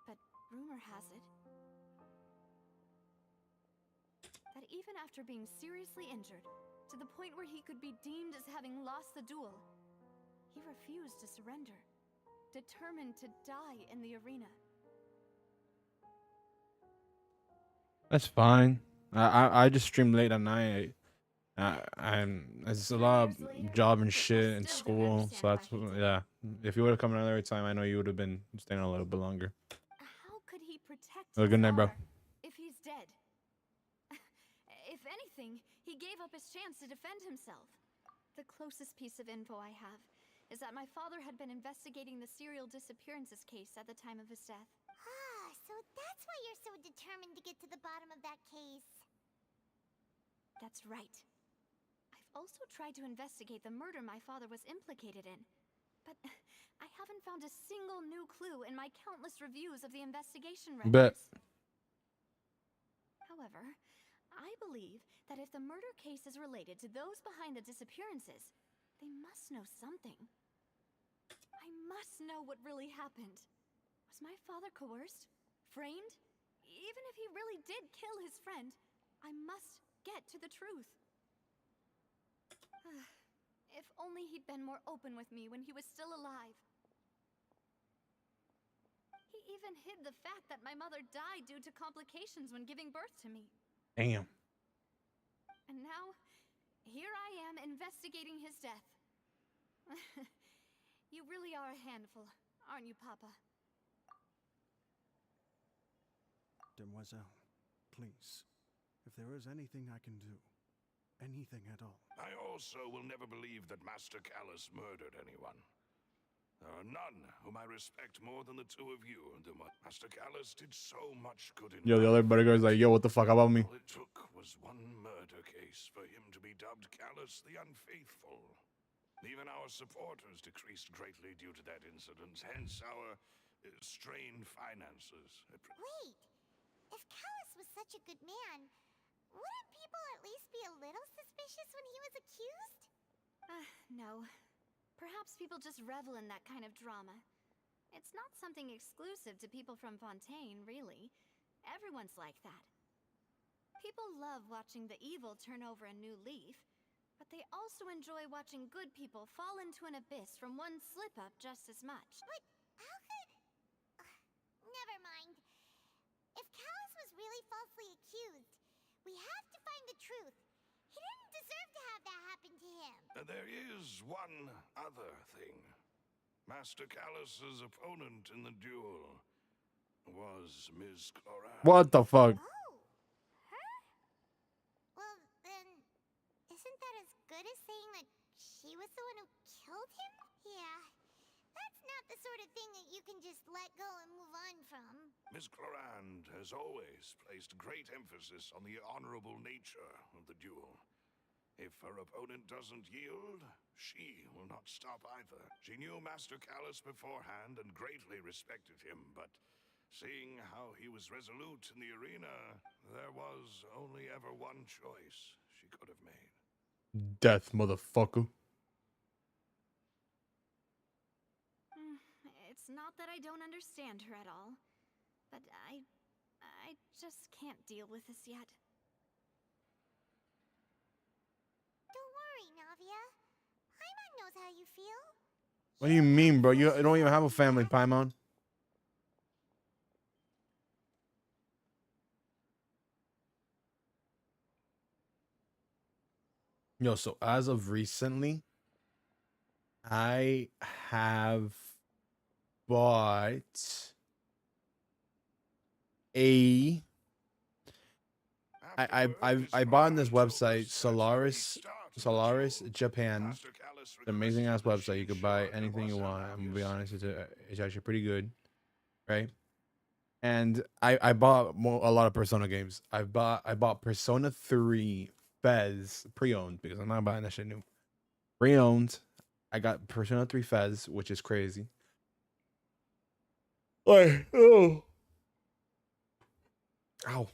but rumor has it that even after being seriously injured, to the point where he could be deemed as having lost the duel, he refused to surrender, determined to die in the arena. That's fine. I just stream late at night. I'm it's a lot of job and shit and school, so that's yeah. If you would have come another time, I know you would have been staying a little bit longer. How could he protect Have a his good night, bro. honor if he's dead? If anything, he gave up his chance to defend himself. The closest piece of info I have is that my father had been investigating the serial disappearances case at the time of his death. Ah, so that's why you're so determined to get to the bottom of that case. That's right. I've also tried to investigate the murder my father was implicated in, but I haven't found a single new clue in my countless reviews of the investigation Bet. records. However, I believe that if the murder case is related to those behind the disappearances, they must know something. I must know what really happened. Was my father coerced? Framed? Even if he really did kill his friend, I must get to the truth. If only he'd been more open with me when he was still alive. He even hid the fact that my mother died due to complications when giving birth to me. Damn. And now, here I am investigating his death. You really are a handful, aren't you, Papa? Demoiselle, please, if there is anything I can do, anything at all. I also will never believe that Master Callus murdered anyone. There are none whom I respect more than the two of you. Master Callus did so much good in Yo, the other life, bodyguard's like, yo, what the fuck about me? all it took was one murder case for him to be dubbed Callus the Unfaithful. Even our supporters decreased greatly due to that incident, hence our strained finances. Wait, if Callus was such a good man, wouldn't people at least be a little suspicious when he was accused? No. Perhaps people just revel in that kind of drama. It's not something exclusive to people from Fontaine, really. Everyone's like that. People love watching the evil turn over a new leaf, but they also enjoy watching good people fall into an abyss from one slip-up just as much. But how could... never mind. If Callus was really falsely accused, we have to find the truth. He didn't deserve to have that happen to him. There is one other thing. Master Callus's opponent in the duel was Ms. Cloran. What the fuck? Oh, her? Well, then, isn't that as good as saying that she was the one who killed him? Yeah, that's not the sort of thing that you can just let go and move on from. Ms. Cloran has always placed great emphasis on the honorable nature of the duel. If her opponent doesn't yield, she will not stop either. She knew Master Callus beforehand and greatly respected him, but seeing how he was resolute in the arena, there was only ever one choice she could have made. Death, motherfucker. It's not that I don't understand her at all, but I just can't deal with this yet. Don't worry, Navia. Paimon knows how you feel. What do you mean, bro? You don't even have a family, Paimon. Yo, so as of recently, I have bought a I bought on this website Solaris Japan. It's an amazing ass website. You could buy anything you want. I'm gonna be honest, it's actually pretty good, right? And I bought a lot of Persona games. I bought Persona 3 Fez pre-owned because I'm not buying that shit new. Pre-owned. I got Persona 3 Fez, which is crazy. Like, oh. Ow.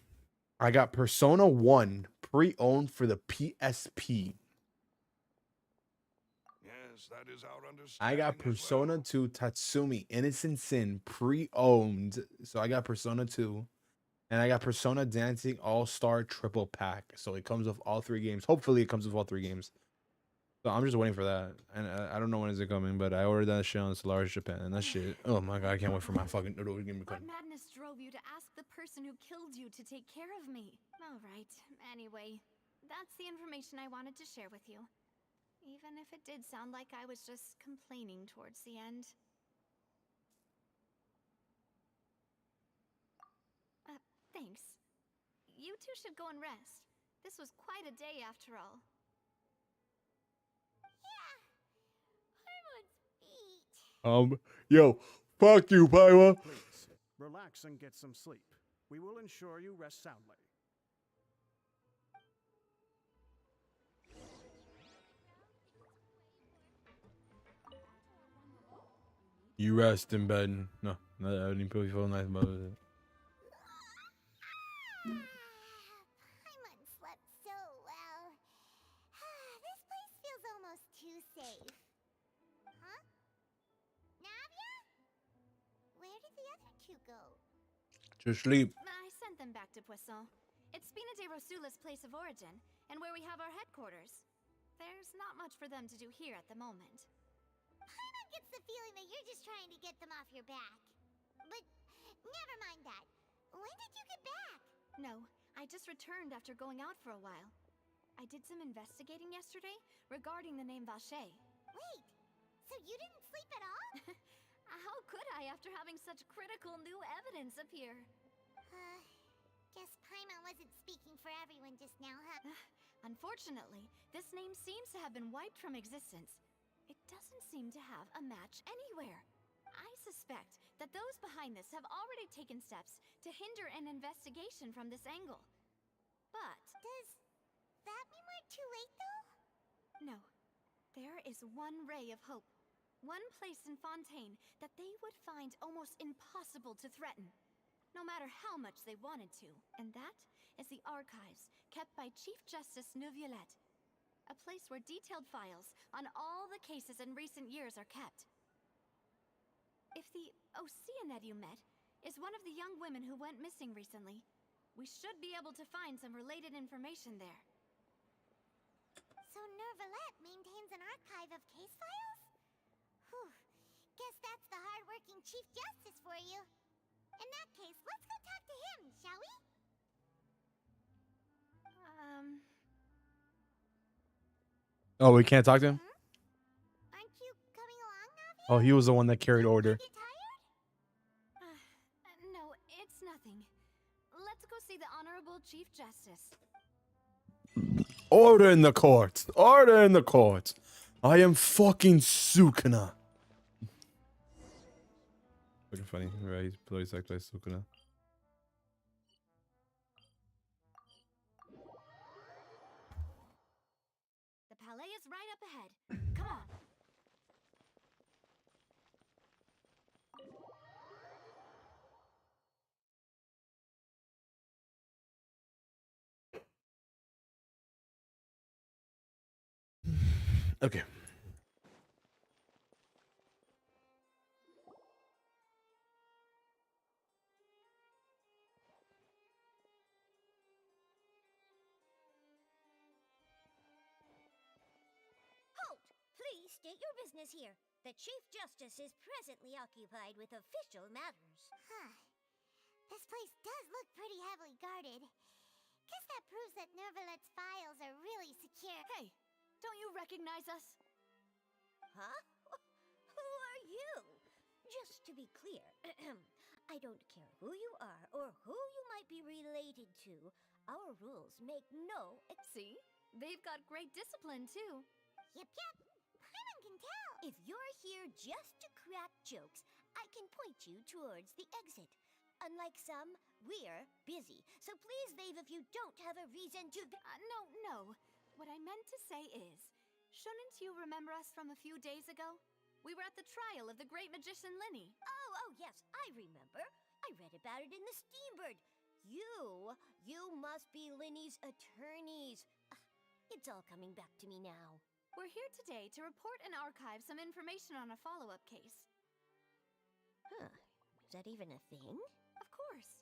I got Persona 1 pre-owned for the PSP. Yes, that is our understanding. I got as Persona well. 2 Tatsumi Innocent Sin pre-owned. So I got Persona 2. And I got Persona Dancing All-Star Triple Pack. So it comes with all 3 games. Hopefully it comes with all 3 games. So I'm just waiting for that. And I don't know when is it coming, but I ordered that shit on Solaris Japan. And that shit, oh my god, I can't wait for my fucking noodle game to What come. madness drove you to ask the person who killed you to take care of me? All right. Anyway, that's the information I wanted to share with you. Even if it did sound like I was just complaining towards the end. Thanks. You two should go and rest. This was quite a day after all. Yeah, Paimon's beat. Yo, fuck you, Paiwa. Please, relax and get some sleep. We will ensure you rest soundly. You rest in bed. No, I didn't feel nice about it. Paimon slept so well. This place feels almost too safe. Huh? Navia? Where did the other two go? Just sleep. I sent them back to Poisson. It's Spina de Rosula's place of origin, and where we have our headquarters. There's not much for them to do here at the moment. Paimon gets the feeling that you're just trying to get them off your back. But never mind that. When did you get back? No, I just returned after going out for a while. I did some investigating yesterday regarding the name Vache. Wait, so you didn't sleep at all? How could I after having such critical new evidence appear? Guess Paimon wasn't speaking for everyone just now, huh? Unfortunately, this name seems to have been wiped from existence. it doesn't seem to have a match anywhere. I suspect that those behind this have already taken steps to hinder an investigation from this angle. But Does that mean we're too late, though? no, there is one ray of hope. One place in Fontaine that they would find almost impossible to threaten, no matter how much they wanted to. And that is the archives kept by Chief Justice Neuvillette. A place where detailed files on all the cases in recent years are kept. If the Oceanette you met is one of the young women who went missing recently, we should be able to find some related information there. So Neuvillette maintains an archive of case files? Whew. Guess that's the hard-working Chief Justice for you. In that case, let's go talk to him, shall we? Oh, we can't talk to him? Aren't you coming along, Navi? Oh, he was the one that carried order. Get tired? No, it's nothing. Let's go see the Honorable Chief Justice. Order in the court. Order in the court. I am fucking Sukuna. Fucking funny, right? He's played like Sukuna. The palais is right up ahead. Come on. Okay. Halt! Please state your business here. The Chief Justice is presently occupied with official matters. Huh. This place does look pretty heavily guarded. Guess that proves that Neuvillette's files are really secure. Hey, don't you recognize us? Huh? Who are you? Just to be clear, I don't care who you are or who you might be related to. Our rules make no See? They've got great discipline, too. Yep, yep. Paimon can tell. If you're here just to crack jokes, I can point you towards the exit. Unlike some, we're busy. So please leave if you don't have a reason to. No. What I meant to say is, shouldn't you remember us from a few days ago? We were at the trial of the great magician Linny. Oh, yes, I remember. I read about it in the Steambird. You must be Linny's attorneys. It's all coming back to me now. We're here today to report and archive some information on a follow-up case. Huh. Is that even a thing? Of course.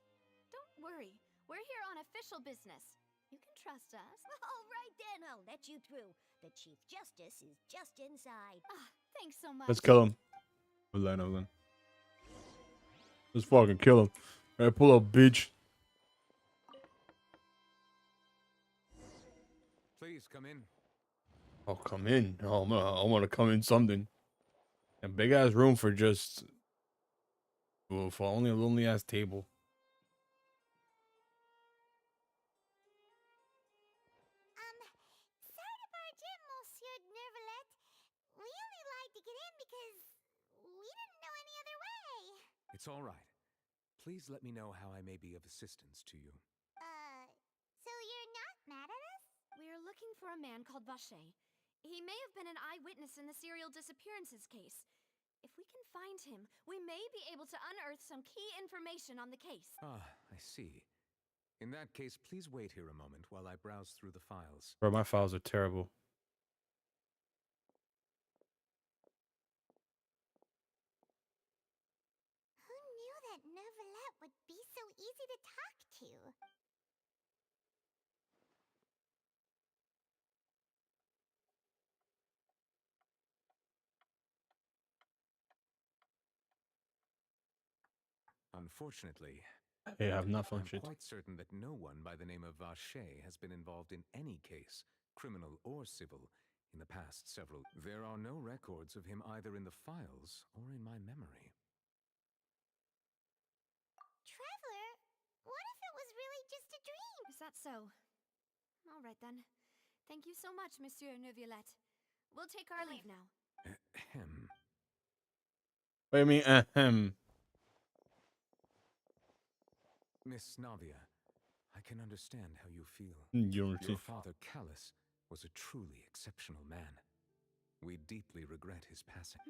Don't worry. We're here on official business. You can trust us. All right then, I'll let you through. The Chief Justice is just inside. Thanks so much. Let's kill him. Hold on. Let's fucking kill him. Alright, pull up, bitch. Please come in. Oh, come in. Oh, I want to come in something. A big ass room for just. Well, for only a lonely ass table. Sorry to barge in, Monsieur Neuvillette. We only lied to get in because we didn't know any other way. It's all right. Please let me know how I may be of assistance to you. So you're not mad at us? We're looking for a man called Vacher. He may have been an eyewitness in the serial disappearances case. If we can find him, we may be able to unearth some key information on the case. Ah, I see. In that case, please wait here a moment while I browse through the files. Bro, my files are terrible. Who knew that Neuvillette would be so easy to talk to? Unfortunately, Hey, I have not I'm functioned. quite certain that no one by the name of Vacher has been involved in any case, criminal or civil, in the past several. There are no records of him either in the files or in my memory. Traveler, what if it was really just a dream? Is that so? All right then. Thank you so much, Monsieur Neuvillette. We'll take our leave now. Ahem. What do you mean, ahem? Miss Navia, I can understand how you feel. You don't Your see. father, Callus, was a truly exceptional man. We deeply regret his passing.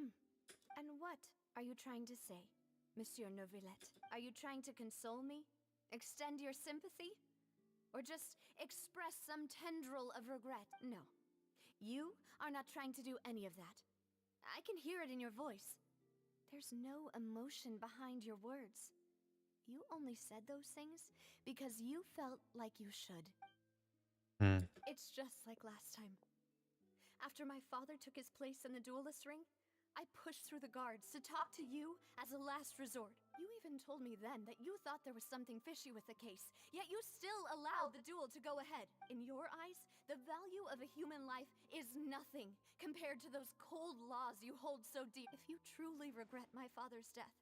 And what are you trying to say, Monsieur Neuvillette? Are you trying to console me? Extend your sympathy? Or just express some tendril of regret? No. You are not trying to do any of that. I can hear it in your voice. There's no emotion behind your words. You only said those things because you felt like you should. Hmm. It's just like last time. After my father took his place in the duelist ring, I pushed through the guards to talk to you as a last resort. You even told me then that you thought there was something fishy with the case, yet you still allowed the duel to go ahead. In your eyes, the value of a human life is nothing compared to those cold laws you hold so dear. If you truly regret my father's death,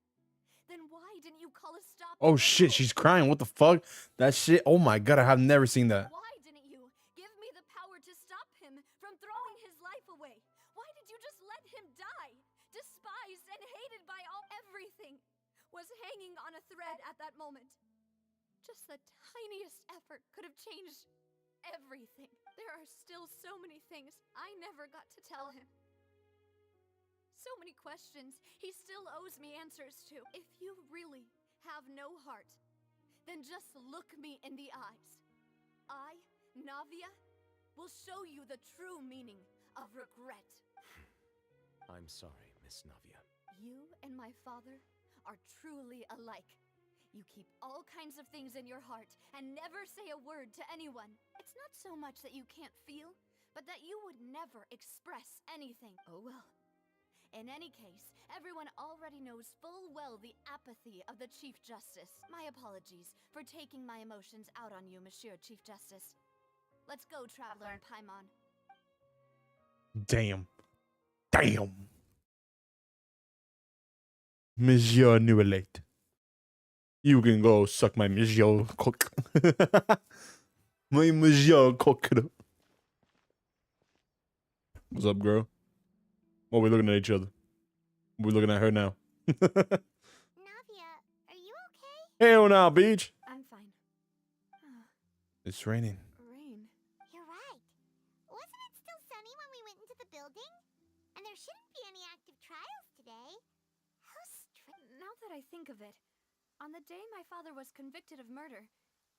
then why didn't you call a stop to Oh the shit, duel? she's crying. What the fuck? That shit. Oh my god, I have never seen that. Why didn't you give me the power to stop him from throwing his life away? Why did you just let him die? Despised and hated by all. Everything was hanging on a thread at that moment. Just the tiniest effort could have changed everything. There are still so many things I never got to tell him. So many questions he still owes me answers to. If you really have no heart, then just look me in the eyes. I, Navia, will show you the true meaning of regret. I'm sorry, Miss Navia. You and my father are truly alike. You keep all kinds of things in your heart and never say a word to anyone. It's not so much that you can't feel, but that you would never express anything. Oh well. In any case, everyone already knows full well the apathy of the Chief Justice. My apologies for taking my emotions out on you, Monsieur Chief Justice. Let's go, Traveler and Paimon. Damn. Damn. Monsieur Neuvillette. You can go suck my Monsieur cock. My Monsieur cock. What's up, girl? What are we looking at each other? We're looking at her now. Navia, are you okay? Hell now, beach. I'm fine. It's raining. Rain. You're right. Wasn't it still sunny when we went into the building? And there shouldn't be any active trials today. How strange. Now that I think of it, on the day my father was convicted of murder,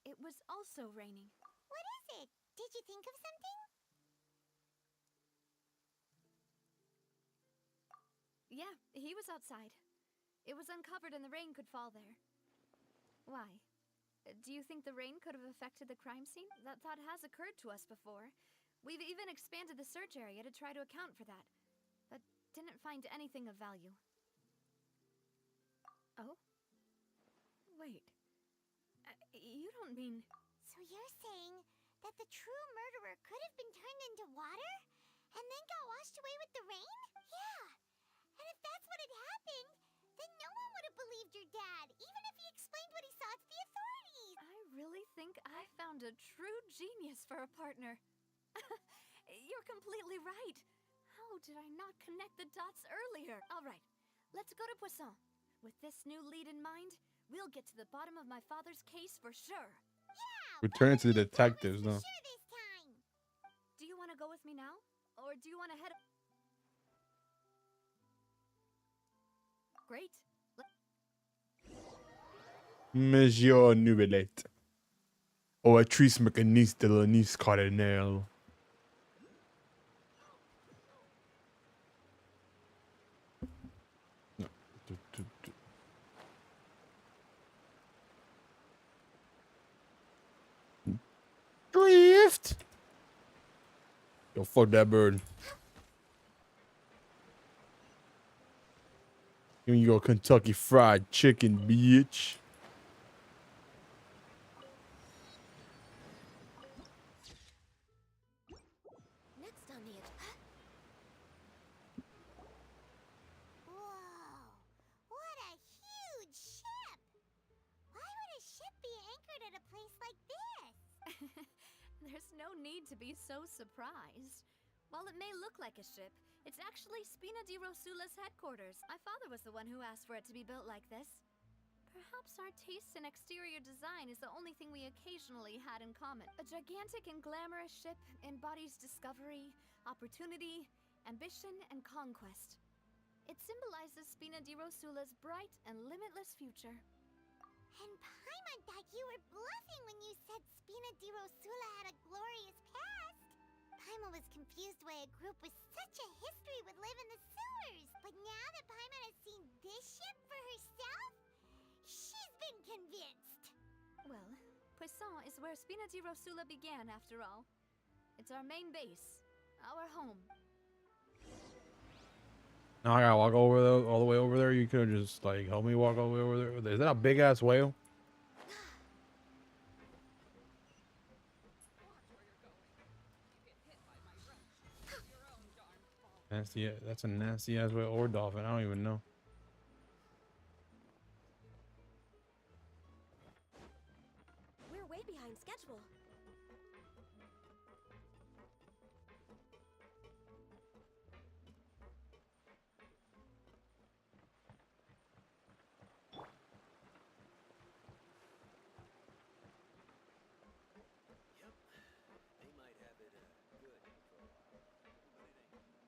it was also raining. What is it? Did you think of something? Yeah, he was outside. It was uncovered and the rain could fall there. Why? Do you think the rain could have affected the crime scene? That thought has occurred to us before. We've even expanded the search area to try to account for that, but didn't find anything of value. Oh? Wait. You don't mean... So you're saying that the true murderer could have been turned into water? And then got washed away with the rain? Yeah. And if that's what had happened, then no one would have believed your dad, even if he explained what he saw to the authorities. I really think I found a true genius for a partner. You're completely right. How did I not connect the dots earlier? All right, let's go to Poisson. With this new lead in mind, we'll get to the bottom of my father's case for sure. Yeah. Return to the promise detectives, for no. sure this time. Do you want to go with me now? Or do you want to head... Great. Monsieur Neuvillette. Ou actrice mécaniste de la Nice Cardinal. No. Drift. Yo, fuck that bird. Give me your Kentucky Fried Chicken, bitch. Next on the... Whoa. What a huge ship. Why would a ship be anchored at a place like this? There's no need to be so surprised. While it may look like a ship, it's actually Spina di Rosula's headquarters. My father was the one who asked for it to be built like this. Perhaps our taste in exterior design is the only thing we occasionally had in common. A gigantic and glamorous ship embodies discovery, opportunity, ambition, and conquest. It symbolizes Spina di Rosula's bright and limitless future. And Paimon thought you were bluffing when you said Spina di Rosula had a glorious past. Paimon was confused why a group with such a history would live in the sewers. But now that Paimon has seen this ship for herself, she's been convinced. Well, Poisson is where Spina di Rosula began, after all. It's our main base, our home. Now I gotta walk all the way over there. You could just like help me walk all the way over there. Is that a big ass whale? Nasty. That's a nasty ass whale or dolphin. I don't even know. We're way behind schedule. Yep. They might have it good for a while, but it ain't.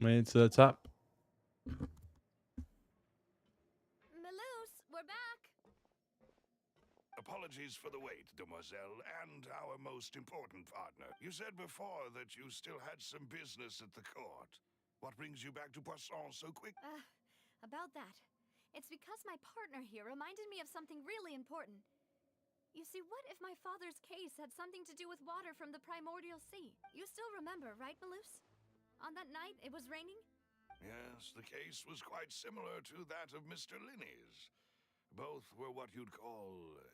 Made it to the top. Maloose, we're back. Apologies for the wait, demoiselle, and our most important partner. You said before that you still had some business at the court. What brings you back to Poisson so quick? About that. It's because my partner here reminded me of something really important. You see, what if my father's case had something to do with water from the primordial sea? You still remember, right, Maloose? On that night, it was raining? Yes, the case was quite similar to that of Mr. Linney's. Both were what you'd call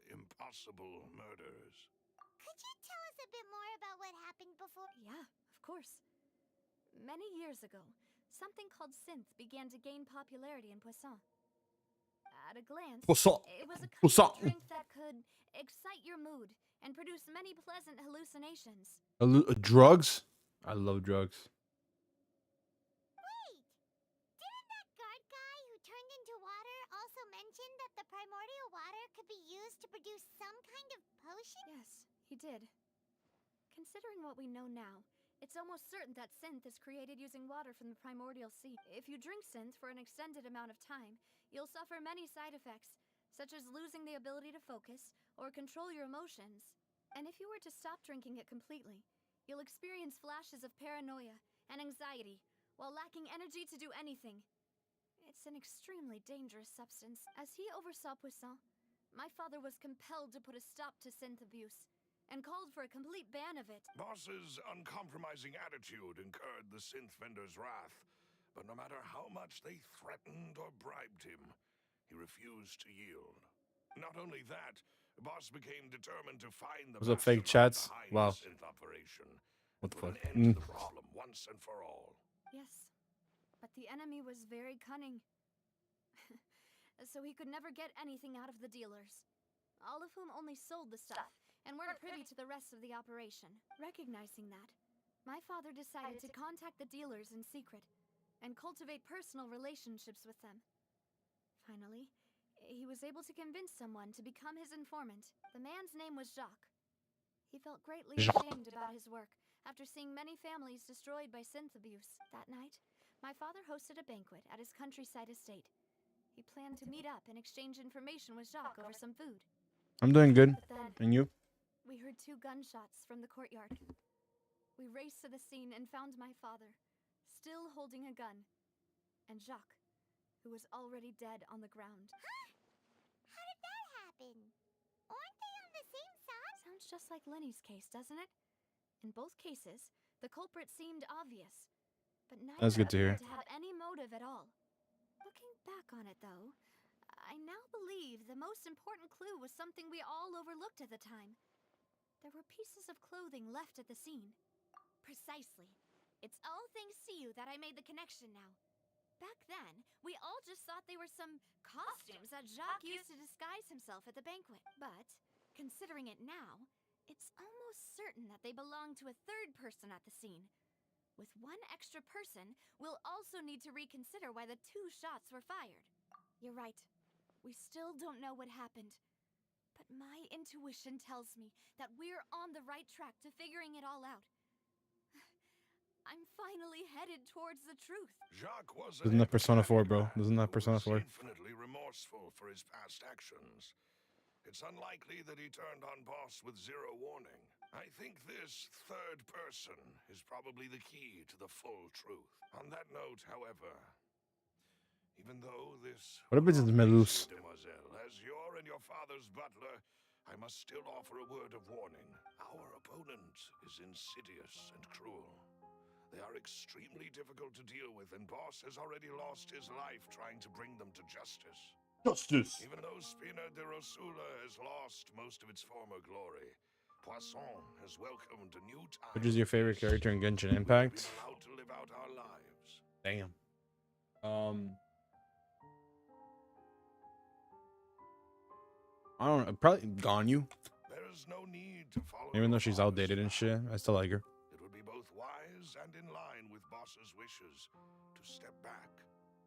impossible murders. Could you tell us a bit more about what happened before? Yeah, of course. Many years ago, something called synth began to gain popularity in Poisson. At a glance, Poisson. it was a kind Poisson. of drink that could excite your mood and produce many pleasant hallucinations. Drugs? I love drugs. Wait! Didn't that guard guy who turned into water also mention that the primordial water could be used to produce some kind of potion? Yes, he did. Considering what we know now, it's almost certain that synth is created using water from the primordial sea. If you drink synth for an extended amount of time, you'll suffer many side effects, such as losing the ability to focus or control your emotions. And if you were to stop drinking it completely, you'll experience flashes of paranoia and anxiety while lacking energy to do anything. It's an extremely dangerous substance. As he oversaw Poisson, my father was compelled to put a stop to synth abuse and called for a complete ban of it. Boss's uncompromising attitude incurred the synth vendor's wrath, but no matter how much they threatened or bribed him, he refused to yield. Not only that, Boss became determined to find the Those are fake mastermind chats? behind Wow. the synth operation. What the Put fuck? an end to the problem once and for all. Yes, but the enemy was very cunning. So he could never get anything out of the dealers, all of whom only sold the stuff and weren't privy to the rest of the operation. Recognizing that, my father decided to contact the dealers in secret and cultivate personal relationships with them. Finally, he was able to convince someone to become his informant. The man's name was Jacques. He felt greatly ashamed about his work after seeing many families destroyed by synth abuse. That night, my father hosted a banquet at his countryside estate. He planned to meet up and exchange information with Jacques over some food. I'm doing good. But then, And you? we heard 2 gunshots from the courtyard. We raced to the scene and found my father, still holding a gun, and Jacques, who was already dead on the ground. How did that happen? Aren't they on the same side? Sounds just like Lenny's case, doesn't it? In both cases, the culprit seemed obvious, but neither That's good to hear. appeared to have any motive at all. Looking back on it, though, I now believe the most important clue was something we all overlooked at the time. There were pieces of clothing left at the scene. Precisely. It's all thanks to you that I made the connection now. Back then, we all just thought they were some costumes that Jacques used to disguise himself at the banquet. But, considering it now, it's almost certain that they belong to a third person at the scene. With one extra person, we'll also need to reconsider why the 2 shots were fired. You're right. We still don't know what happened. But my intuition tells me that we're on the right track to figuring it all out. I'm finally headed towards the truth. Jacques was Isn't that Persona 4, bro? Isn't that Persona 4? Infinitely remorseful for his past actions. It's unlikely that he turned on Boss with zero warning. I think this third person is probably the key to the full truth. On that note, however, even though this What happens to Melus? Demoiselle, as your and your father's butler, I must still offer a word of warning. Our opponent is insidious and cruel. They are extremely difficult to deal with, and Boss has already lost his life trying to bring them to justice. Justice. Even though Spina de Rosula has lost most of its former glory, Poisson has welcomed a new time. Which is your favorite character in Genshin Impact? We've been allowed to live out our lives. Damn. I don't know. Probably Ganyu. There is no need to follow. Even though your she's father's outdated and path. shit, I still like her. It would be both wise and in line with Boss's wishes to step back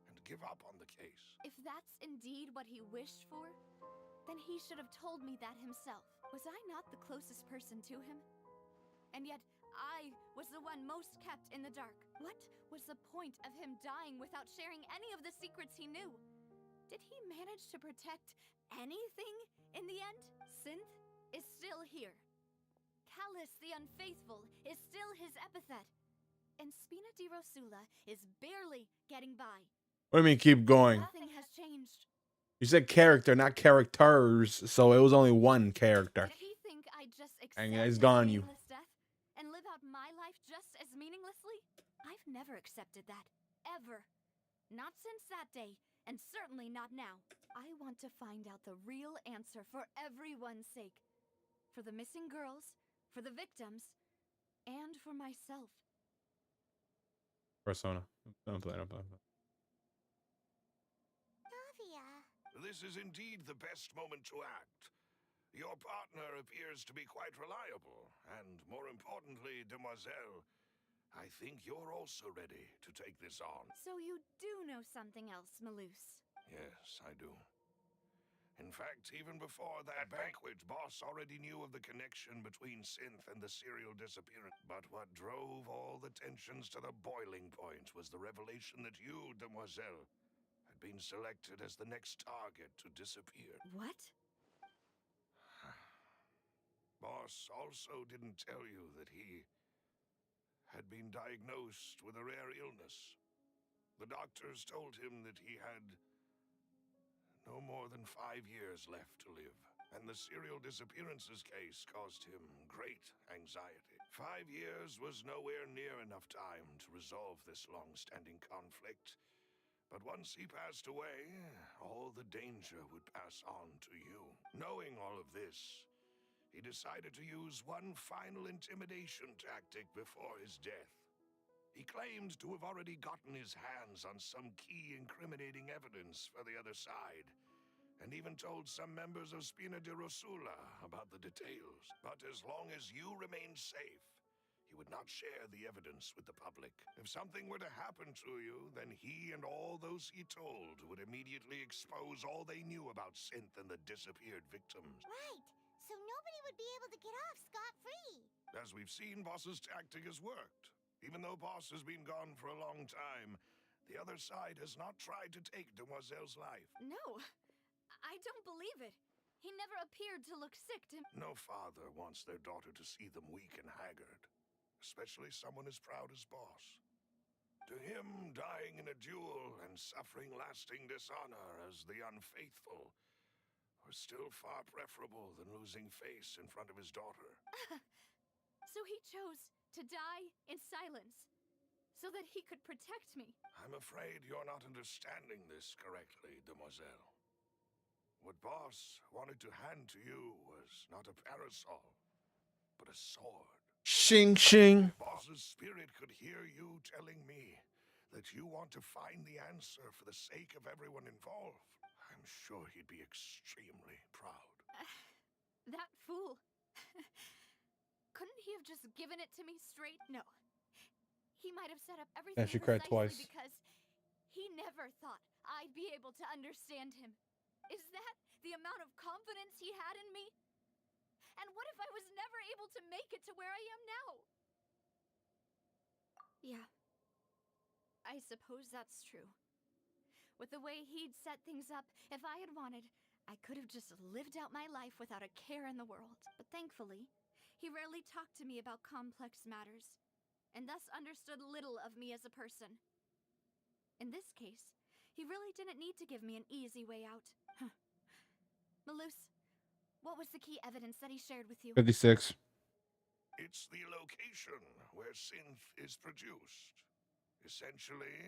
and give up on the case. If that's indeed what he wished for, then he should have told me that himself. Was I not the closest person to him? And yet, I was the one most kept in the dark. What was the point of him dying without sharing any of the secrets he knew? Did he manage to protect anything in the end? Synth is still here. Callus the Unfaithful is still his epithet. And Spina di Rosula is barely getting by. What do you mean keep going? Nothing has changed. You said character, not characters, so it was only one character. Did he think I'd just accept And it's his gone, you. meaningless death and live out my life just as meaninglessly? I've never accepted that. Ever. Not since that day, and certainly not now. I want to find out the real answer for everyone's sake. For the missing girls, for the victims, and for myself. Persona. Don't play. Navia. This is indeed the best moment to act. Your partner appears to be quite reliable, and more importantly, Demoiselle, I think you're also ready to take this on. So you do know something else, Melus. Yes, I do. In fact, even before that banquet, Boss already knew of the connection between Synth and the serial disappearance. But what drove all the tensions to the boiling point was the revelation that you, Demoiselle, had been selected as the next target to disappear. What? Boss also didn't tell you that he had been diagnosed with a rare illness. The doctors told him that he had no more than 5 years left to live, and the serial disappearances case caused him great anxiety. 5 years was nowhere near enough time to resolve this long-standing conflict, but once he passed away, all the danger would pass on to you. Knowing all of this, he decided to use one final intimidation tactic before his death. He claimed to have already gotten his hands on some key incriminating evidence for the other side, and even told some members of Spina de Rosula about the details. But as long as you remained safe, he would not share the evidence with the public. If something were to happen to you, then he and all those he told would immediately expose all they knew about Synth and the disappeared victims. Right. So nobody would be able to get off scot-free. As we've seen, Boss's tactic has worked. Even though Boss has been gone for a long time, the other side has not tried to take Demoiselle's life. No, I don't believe it. He never appeared to look sick to... No father wants their daughter to see them weak and haggard, especially someone as proud as Boss. To him, dying in a duel and suffering lasting dishonor as the unfaithful were still far preferable than losing face in front of his daughter. So he chose to die in silence, so that he could protect me. I'm afraid you're not understanding this correctly, Demoiselle. What Boss wanted to hand to you was not a parasol, but a sword. Shing shing. Boss's spirit could hear you telling me that you want to find the answer for the sake of everyone involved. I'm sure he'd be extremely proud. That fool. Couldn't he have just given it to me straight? No. He might have set up everything And she cried precisely twice. because he never thought I'd be able to understand him. Is that the amount of confidence he had in me? And what if I was never able to make it to where I am now? Yeah. I suppose that's true. With the way he'd set things up, if I had wanted, I could have just lived out my life without a care in the world. But thankfully, he rarely talked to me about complex matters, and thus understood little of me as a person. In this case, he really didn't need to give me an easy way out. Huh. Malus, what was the key evidence that he shared with you? 56. It's the location where synth is produced. Essentially,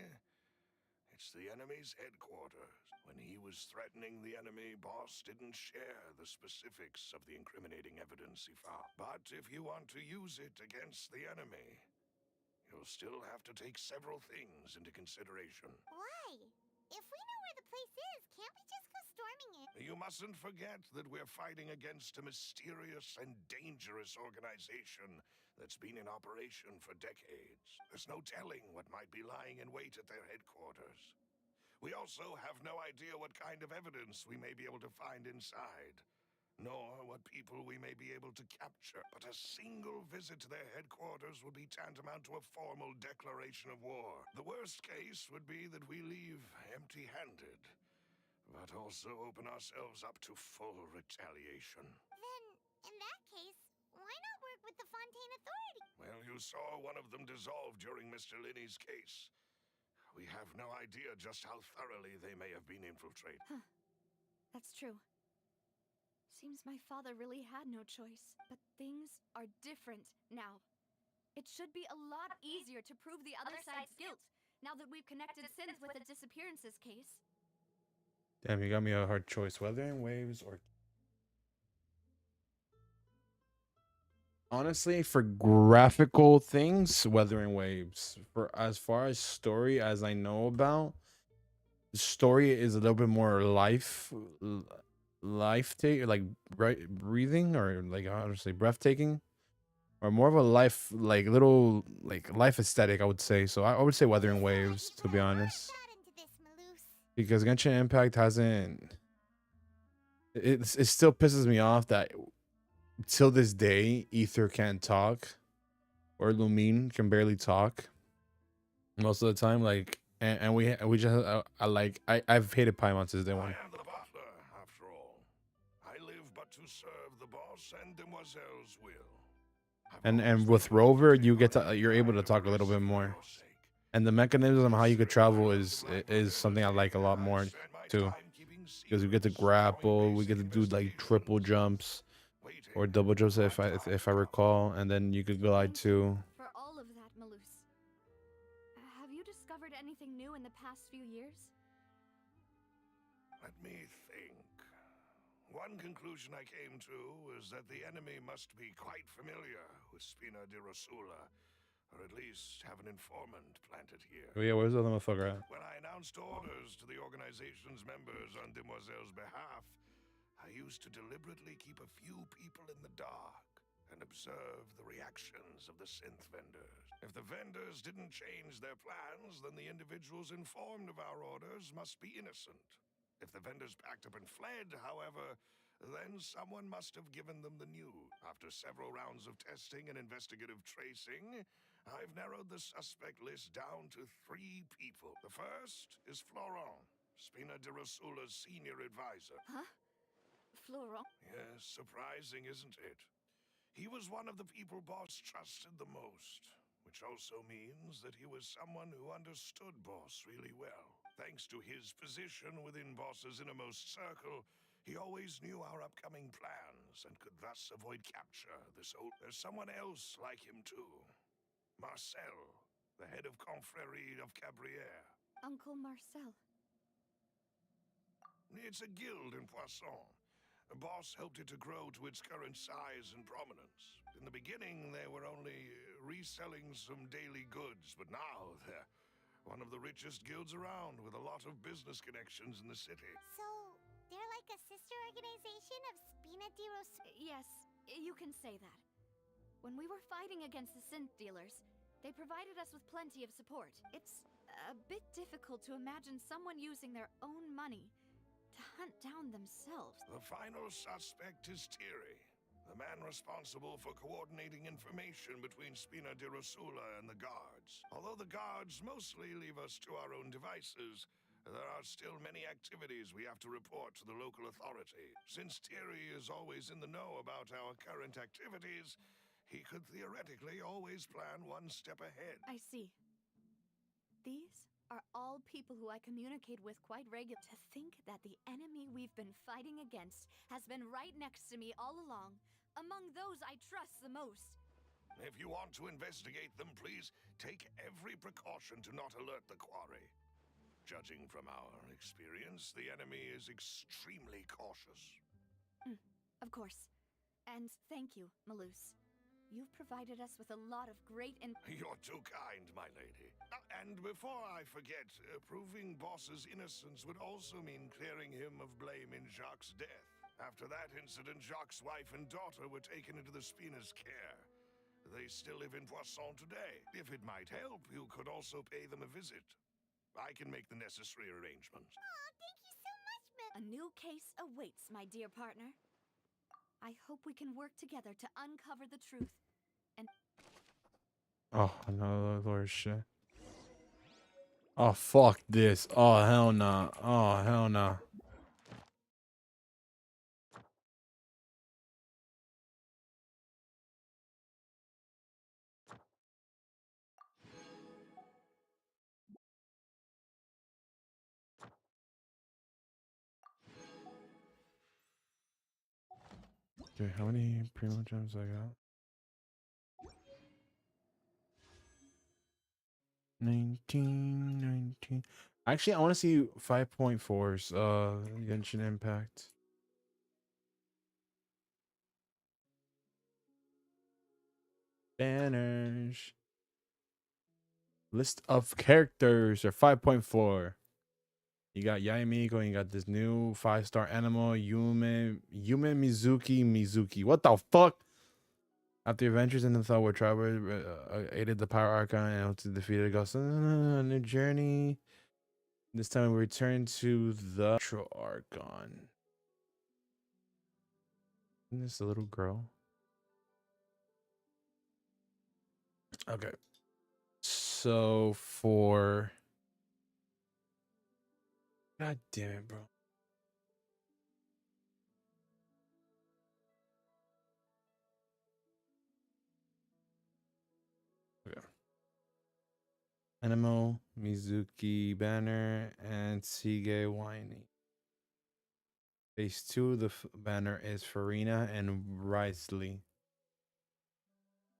it's the enemy's headquarters. When he was threatening the enemy, Boss didn't share the specifics of the incriminating evidence he found. But if you want to use it against the enemy, you'll still have to take several things into consideration. Why? If we know where the place is, can't we just go storming it? You mustn't forget that we're fighting against a mysterious and dangerous organization that's been in operation for decades. There's no telling what might be lying in wait at their headquarters. We also have no idea what kind of evidence we may be able to find inside, nor what people we may be able to capture. But a single visit to their headquarters would be tantamount to a formal declaration of war. The worst case would be that we leave empty-handed, but also open ourselves up to full retaliation. Then, in that case, why not work with the Fontaine Authority? Well, you saw one of them dissolve during Mr. Linney's case. We have no idea just how thoroughly they may have been infiltrated. Huh. That's true. Seems my father really had no choice. But things are different now. It should be a lot easier to prove the other side's guilt, now that we've connected Synth with the disappearances case. Damn, you got me a hard choice. Weathering Waves or... Honestly, for graphical things, Weathering Waves. For as far as story as I know about, the story is a little bit more life take, like breathing, or like how to say breathtaking, or more of a life, like little like life aesthetic, I would say. So I would say Weathering Waves, to be honest, because Genshin Impact hasn't. It still pisses me off that till this day Ether can't talk, or Lumine can barely talk most of the time. Like, and we just I've hated Paimon since day one. I am the butler, after all. I live but to serve the boss and Demoiselle's will. And with Rover, you're able to talk a little bit more, and the mechanism how you could travel is something I like a lot more too, because we get to grapple, we get to do like triple jumps or double jumps if I recall, and then you could glide too. For all of that, Malus. Have you discovered anything new in the past few years? Let me think. One conclusion I came to is that the enemy must be quite familiar with Spina di Rosula, or at least have an informant planted here. Oh yeah, where's the other motherfucker at? When I announced orders to the organization's members on Demoiselle's behalf, I used to deliberately keep a few people in the dark and observe the reactions of the synth vendors. If the vendors didn't change their plans, then the individuals informed of our orders must be innocent. If the vendors packed up and fled, however, then someone must have given them the news. After several rounds of testing and investigative tracing, I've narrowed the suspect list down to 3 people. The first is Florent, Spina di Rosula's senior advisor. Huh? Florent? Yes, surprising, isn't it? He was one of the people Boss trusted the most, which also means that he was someone who understood Boss really well. Thanks to his position within Boss's innermost circle, he always knew our upcoming plans and could thus avoid capture. There's someone else like him too. Marcel, the head of Confrérie of Cabrières. Uncle Marcel. It's a guild in Poisson. Boss helped it to grow to its current size and prominence. In the beginning, they were only reselling some daily goods, but now they're one of the richest guilds around with a lot of business connections in the city. So, they're like a sister organization of Spina di Yes, you can say that. When we were fighting against the synth dealers, they provided us with plenty of support. It's a bit difficult to imagine someone using their own money to hunt down themselves. The final suspect is Thierry, the man responsible for coordinating information between Spina di Rosula and the guards. Although the guards mostly leave us to our own devices, there are still many activities we have to report to the local authority. Since Thierry is always in the know about our current activities, he could theoretically always plan one step ahead. I see. These are all people who I communicate with quite regularly. To think that the enemy we've been fighting against has been right next to me all along, among those I trust the most. If you want to investigate them, please take every precaution to not alert the quarry. Judging from our experience, the enemy is extremely cautious. Of course. And thank you, Malus. You've provided us with a lot of great You're too kind, my lady. And before I forget, proving Boss's innocence would also mean clearing him of blame in Jacques' death. After that incident, Jacques' wife and daughter were taken into the Spina's care. They still live in Poisson today. If it might help, you could also pay them a visit. I can make the necessary arrangements. Aw, thank you so much, A new case awaits, my dear partner. I hope we can work together to uncover the truth. And Oh, no, Lord shit. Oh, fuck this. Oh, hell nah. Oh, hell nah. Okay, how many primo gems I got? 19. Actually, I want to see 5.4's Genshin Impact. Banners. List of characters are 5.4. You got Yaimiko, and you got this new 5-star animal, Yume Mizuki. What the fuck? After adventures in the Thought where Traveler aided the Power Archon and helped to defeat a ghost. New journey. This time we return to the True Archon. Isn't this a little girl? Okay. So for... God damn it, bro. Okay. Animo, Mizuki Banner, and Sige Whiny. Phase 2, the banner is Farina and Risley.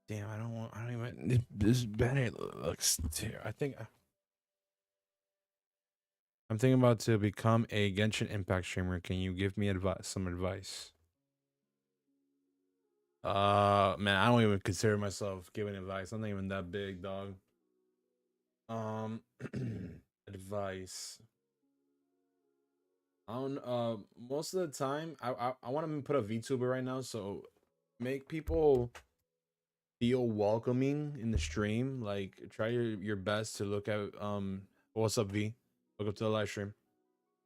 Damn, I don't even, this banner looks terrible. I'm thinking about to become a Genshin Impact streamer. Can you give me some advice? Man, I don't even consider myself giving advice. I'm not even that big, dog. Advice. I don't. Most of the time, I want to put a VTuber right now, so make people feel welcoming in the stream. Like, try your best to look at what's up, V? Welcome to the live stream.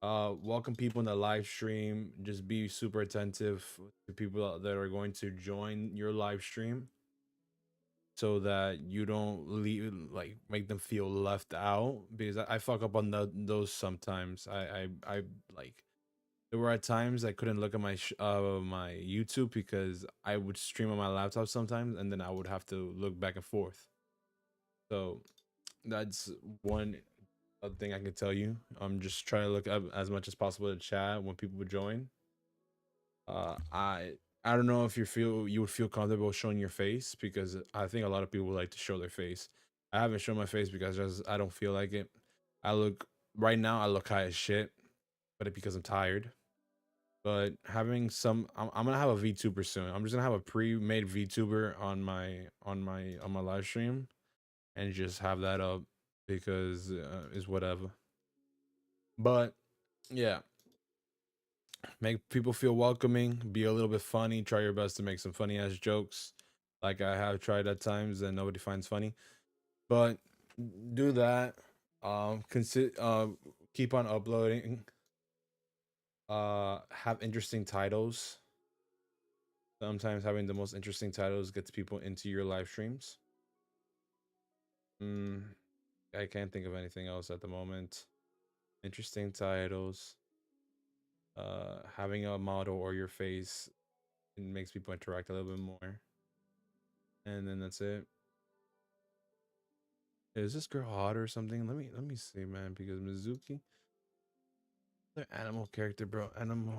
Welcome people in the live stream. Just be super attentive to people that are going to join your live stream, so that you don't leave, like, make them feel left out, because I fuck up on those sometimes. I like, there were at times I couldn't look at my my YouTube because I would stream on my laptop sometimes, and then I would have to look back and forth. So that's one thing I can tell you. Just try to look up as much as possible to chat when people would join. I don't know if you would feel comfortable showing your face, because I think a lot of people like to show their face. I haven't shown my face because I don't feel like it. I look I look high as shit, but it's because I'm tired. But having I'm gonna have a VTuber soon. I'm just gonna have a pre-made VTuber on my live stream, and just have that up. because it's whatever. But yeah, make people feel welcoming, be a little bit funny, try your best to make some funny ass jokes like I have tried at times and nobody finds funny. But do that. Keep on uploading. Have interesting titles. Sometimes having the most interesting titles gets people into your live streams. I can't think of anything else at the moment. Interesting titles. Having a model or your face, it makes people interact a little bit more. And then that's it. Is this girl hot or something? Let me see, man, because Mizuki, the animal character, bro. Animal.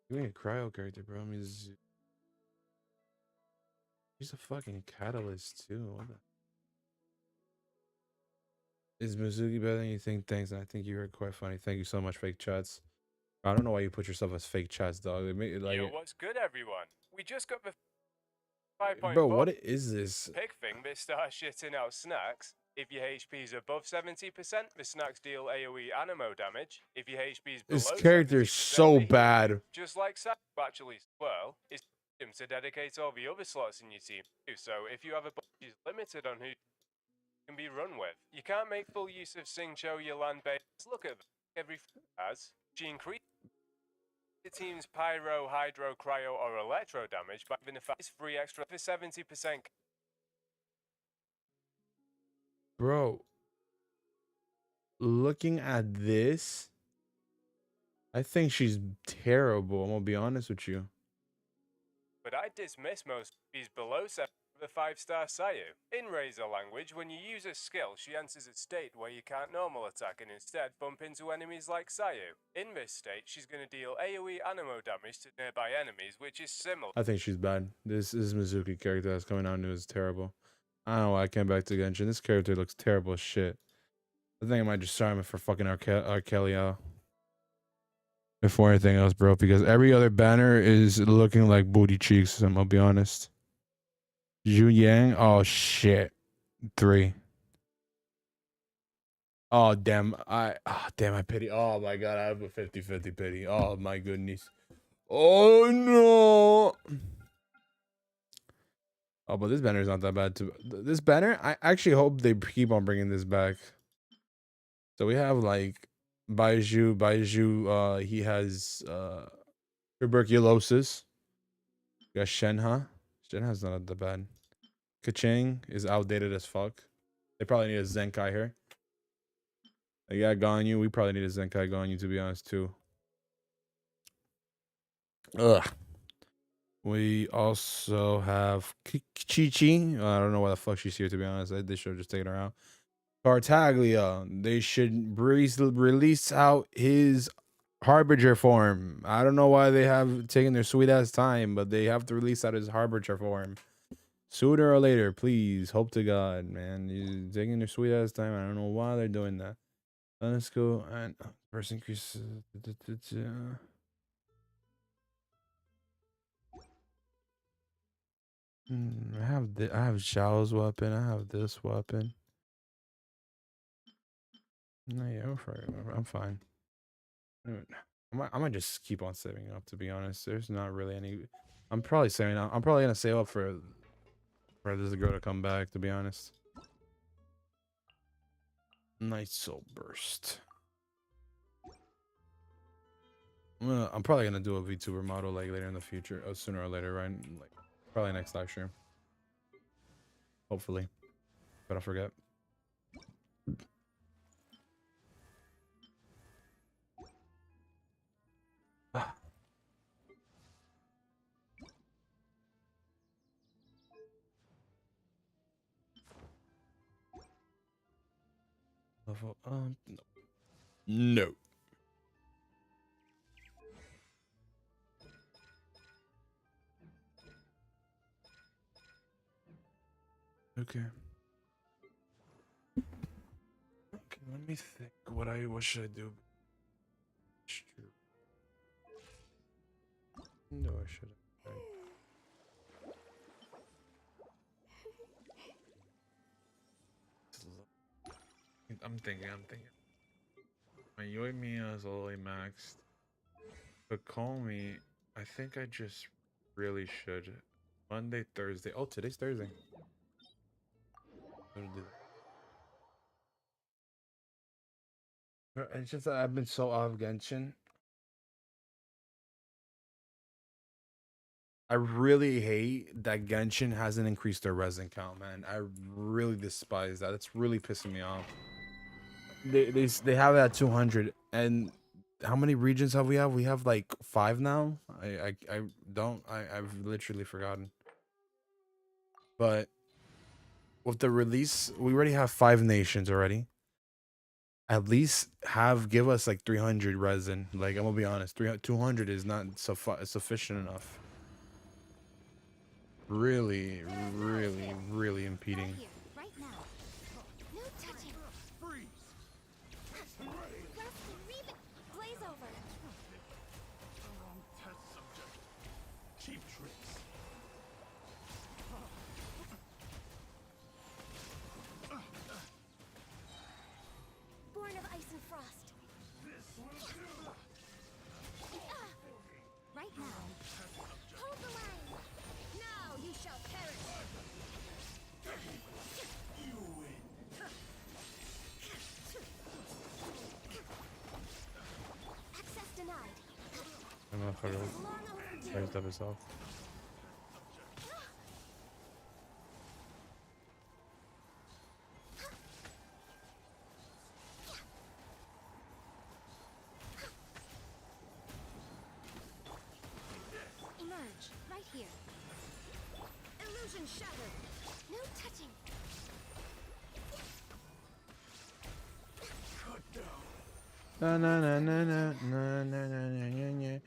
Give me a cryo character, bro. Mizuki. She's a fucking catalyst too. What the... Is Mizuki better than you think? Thanks, and I think you were quite funny. Thank you so much, fake chats. I don't know why you put yourself as fake chats, dog. They make it like, Yo, what's good, everyone? We just got the bro. 5.4 What is this? pig thing that starts shitting out snacks. If your HP is above 70%, the snacks deal AoE animo damage. If your HP is below This character is 70%, so they heal. bad. Just like Sam actually well, it's to dedicate all the other slots in your team too. So if you have a bunch, is limited on who can be run with. You can't make full use of Singcho, your land base. Look at every has. She increases the team's pyro, hydro, cryo, or electro damage by giving a free extra for 70%. Bro, looking at this, I think she's terrible. I'm gonna be honest with you. But I dismiss most these below 7 with a 5-star Sayu. In Razor language, when you use a skill, she enters a state where you can't normal attack and instead bump into enemies like Sayu. In this state, she's going to deal AoE animo damage to nearby enemies, which is similar. I think she's bad. This Mizuki character that's coming out new is terrible. I don't know why I came back to Genshin. This character looks terrible as shit. I think I might just start him for fucking Arkelia. Before anything else, bro, because every other banner is looking like booty cheeks. I'm gonna be honest. Zhu Yang, oh shit, 3. Oh damn, I pity. Oh my god, I have a 50-50 pity. Oh my goodness. Oh no. Oh, but this banner is not that bad too. This banner, I actually hope they keep on bringing this back. So we have like Baiju, he has tuberculosis. We got Shenhe. Shenhe's not that bad. Kaching is outdated as fuck. They probably need a Zenkai here. They got Ganyu. We probably need a Zenkai Ganyu, to be honest, too. Ugh. We also have Chi-Chi. I don't know why the fuck she's here, to be honest. They should have just taken her out. Tartaglia. They should release out his Harbinger form. I don't know why they have taken their sweet ass time, but they have to release out his Harbinger form. Sooner or later, please. Hope to God, man. You're taking their sweet ass time. I don't know why they're doing that. Let's go and first increase. I have Zhao's weapon. I have this weapon. No, yeah, I'm fine. I might just keep on saving up, to be honest. There's not really any. I'm probably saving up. I'm probably gonna save up for this girl to come back, to be honest. Nice soul burst. Well, I'm probably gonna do a VTuber model like later in the future, or sooner or later, right? Like probably next live stream. Hopefully, but I forget. Level no. No. Okay. Okay, let me think. What should I do? No, I shouldn't. Right. I'm thinking. My Yoimiya is all the way maxed. But call me. I think I just really should. Monday, Thursday. Oh, today's Thursday. I'm gonna do that. It's just that I've been so out of Genshin. I really hate that Genshin hasn't increased their resin count, man. I really despise that. It's really pissing me off. They have it at 200, and how many regions have we have? We have like 5 now. I've literally forgotten. But with the release, we already have 5 nations already. At least give us like 300 resin. Like, I'm gonna be honest, 200 is not sufficient enough. Really, really, really impeding. Right here, right now. No touching. Freeze! Rusty, Reba, glaze over. The wrong test subject. Cheap tricks. Born of ice and frost. Right now. Hold the line. Now you shall perish. You win. Access denied. I'm not sure Long overdue. raised up itself. Emerge, right here. Illusion shattered. No touching. Na na na na na na na na na na na.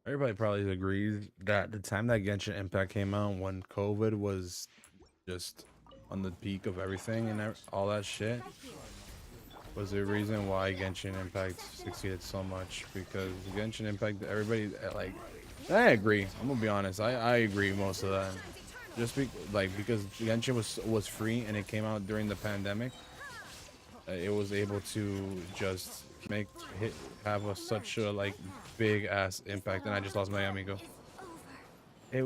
Everybody probably agrees that the time that Genshin Impact came out, when COVID was just on the peak of everything and all that shit, was the reason why Genshin Impact succeeded so much. Because Genshin Impact, everybody like, I agree. I'm gonna be honest. I agree most of that. Just because Genshin was free and it came out during the pandemic, it was able to just have such a like big ass impact. And I just lost my amigo. It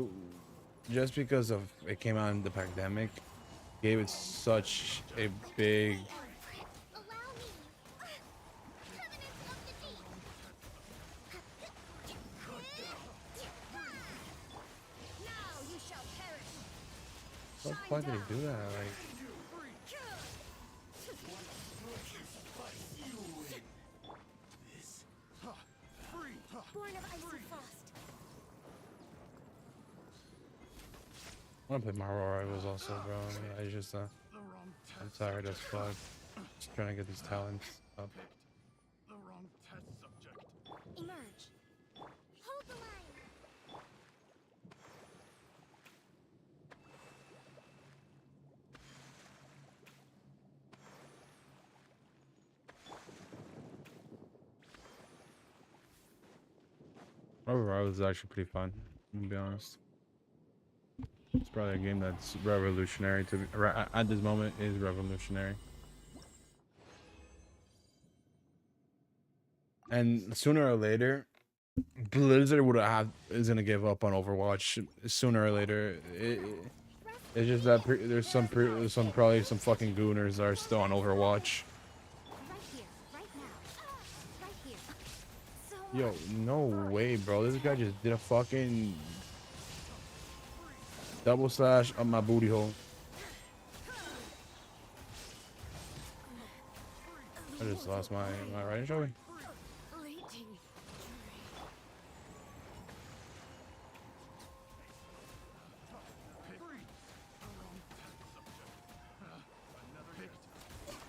just because of it came out in the pandemic, gave it such a big. Allow me. Covenants of the deep. Now you shall perish. What the fuck did he do that? Like, Born of ice and frost. I want to play Marvel Rivals also, bro. I just I'm tired as fuck. Just trying to get these talents up. The wrong test subject. Emerge. Hold the line. Marvel Rivals is actually pretty fun. I'm gonna be honest. It's probably a game that's revolutionary to at this moment is revolutionary. And sooner or later, Blizzard is gonna give up on Overwatch sooner or later. It's just that there's probably some fucking gooners that are still on Overwatch. Right here, right now. Right here. So Yo, no way, bro. This guy just did a fucking double slash on my booty hole. I just lost my right shoulder. fleeting.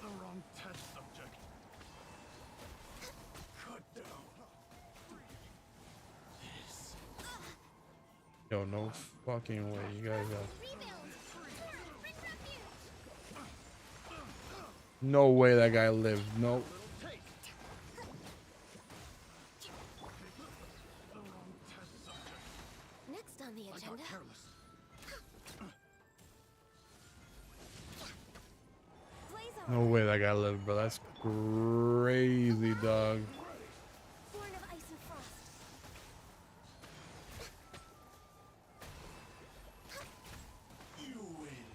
The wrong test subject. Cut down. Yo, no fucking way. You guys are. No way that guy lived. No. Next on the I got agenda. careless. Blaze No over. way that guy lived, bro. That's crazy, dog. Born of ice and frost. You win.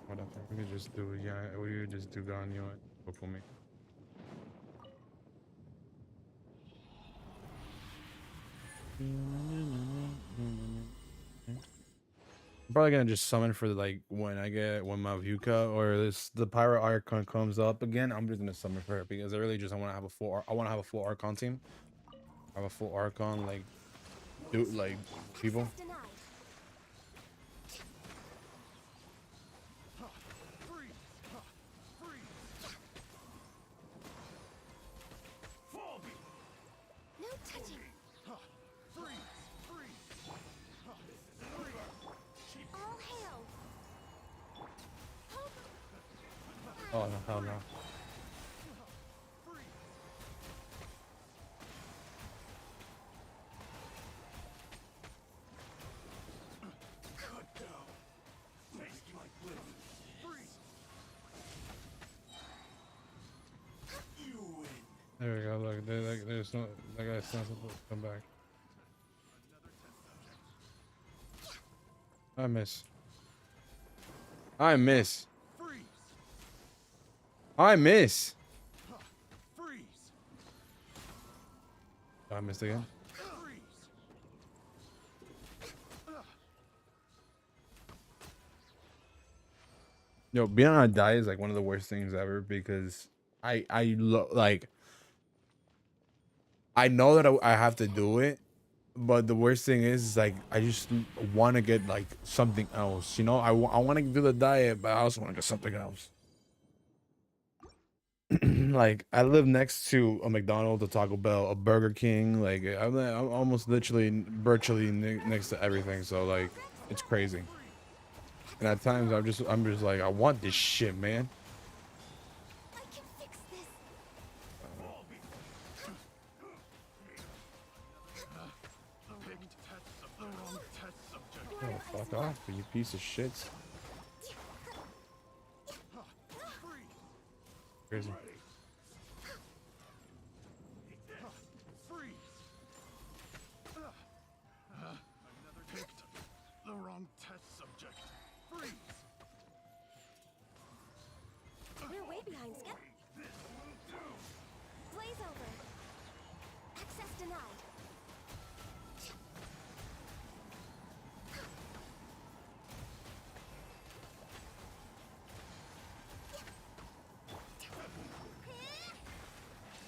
Whatever. We could just do it. Yeah, we could just do Ganyo and go for me. I'm probably gonna just summon for like when my Vuka or the Pyro Archon comes up again. I'm just gonna summon for it because I really just I want to have a full Archon team. I have a full Archon like people. Access denied. Freeze! Freeze! Fall me! No touching. Freeze! Freeze! All hail. Hope. Oh no, hell no. Cut down. Taste my blade. Freeze! You win. There we go. Look, there's no that guy's not supposed to come back. I miss. I miss. Freeze! I miss. Freeze! I missed again. Freeze! Yo, being on a diet is like one of the worst things ever because like I know that I have to do it, but the worst thing is like I just want to get like something else. You know, I want to do the diet, but I also want to get something else. Like I live next to a McDonald's, a Taco Bell, a Burger King. Like I'm almost literally virtually next to everything. So like it's crazy. And at times I'm just like I want this shit, man. I can fix this. Picked the wrong test subject. Oh, fuck off, you piece of shit. Crazy. Freeze! Picked the wrong test subject. Freeze! We're way behind schedule. Blaze over. Access denied.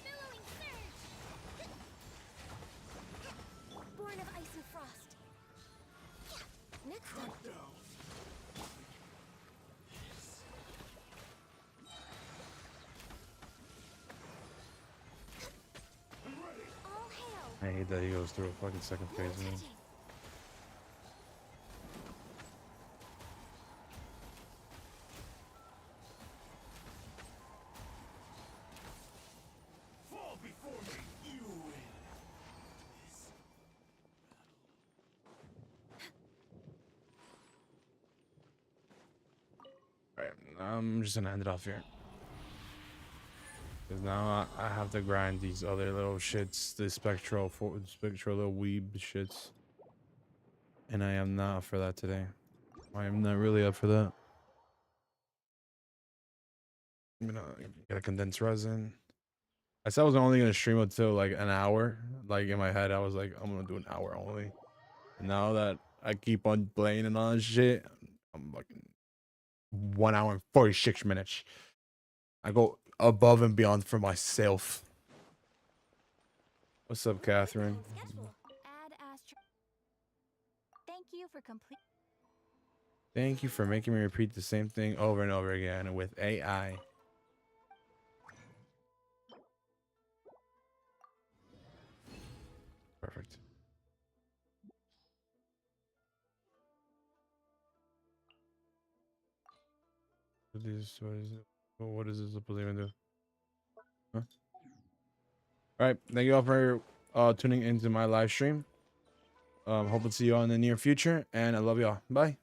Billowing surge. Born of ice and frost. Next up. All hail. I hate that he goes through a fucking second No phase, man. touching. Fall before me. You win. Alright, I'm just gonna end it off here. Cause now I have to grind these other little shits, the spectral little weeb shits. And I am not up for that today. I am not really up for that. I'm gonna get a condensed resin. I said I was only gonna stream until like an hour. Like in my head, I was like, I'm gonna do an hour only. And now that I keep on playing and all that shit, I'm like 1 hour and 46 minutes. I go above and beyond for myself. What's up, Catherine? Schedule. Add astro. Thank you for complete. Thank you for making me repeat the same thing over and over again with AI. Perfect. What is it? What is this supposed to even do? Huh? All right. Thank you all for tuning into my live stream. Hope to see you all in the near future, and I love y'all. Bye.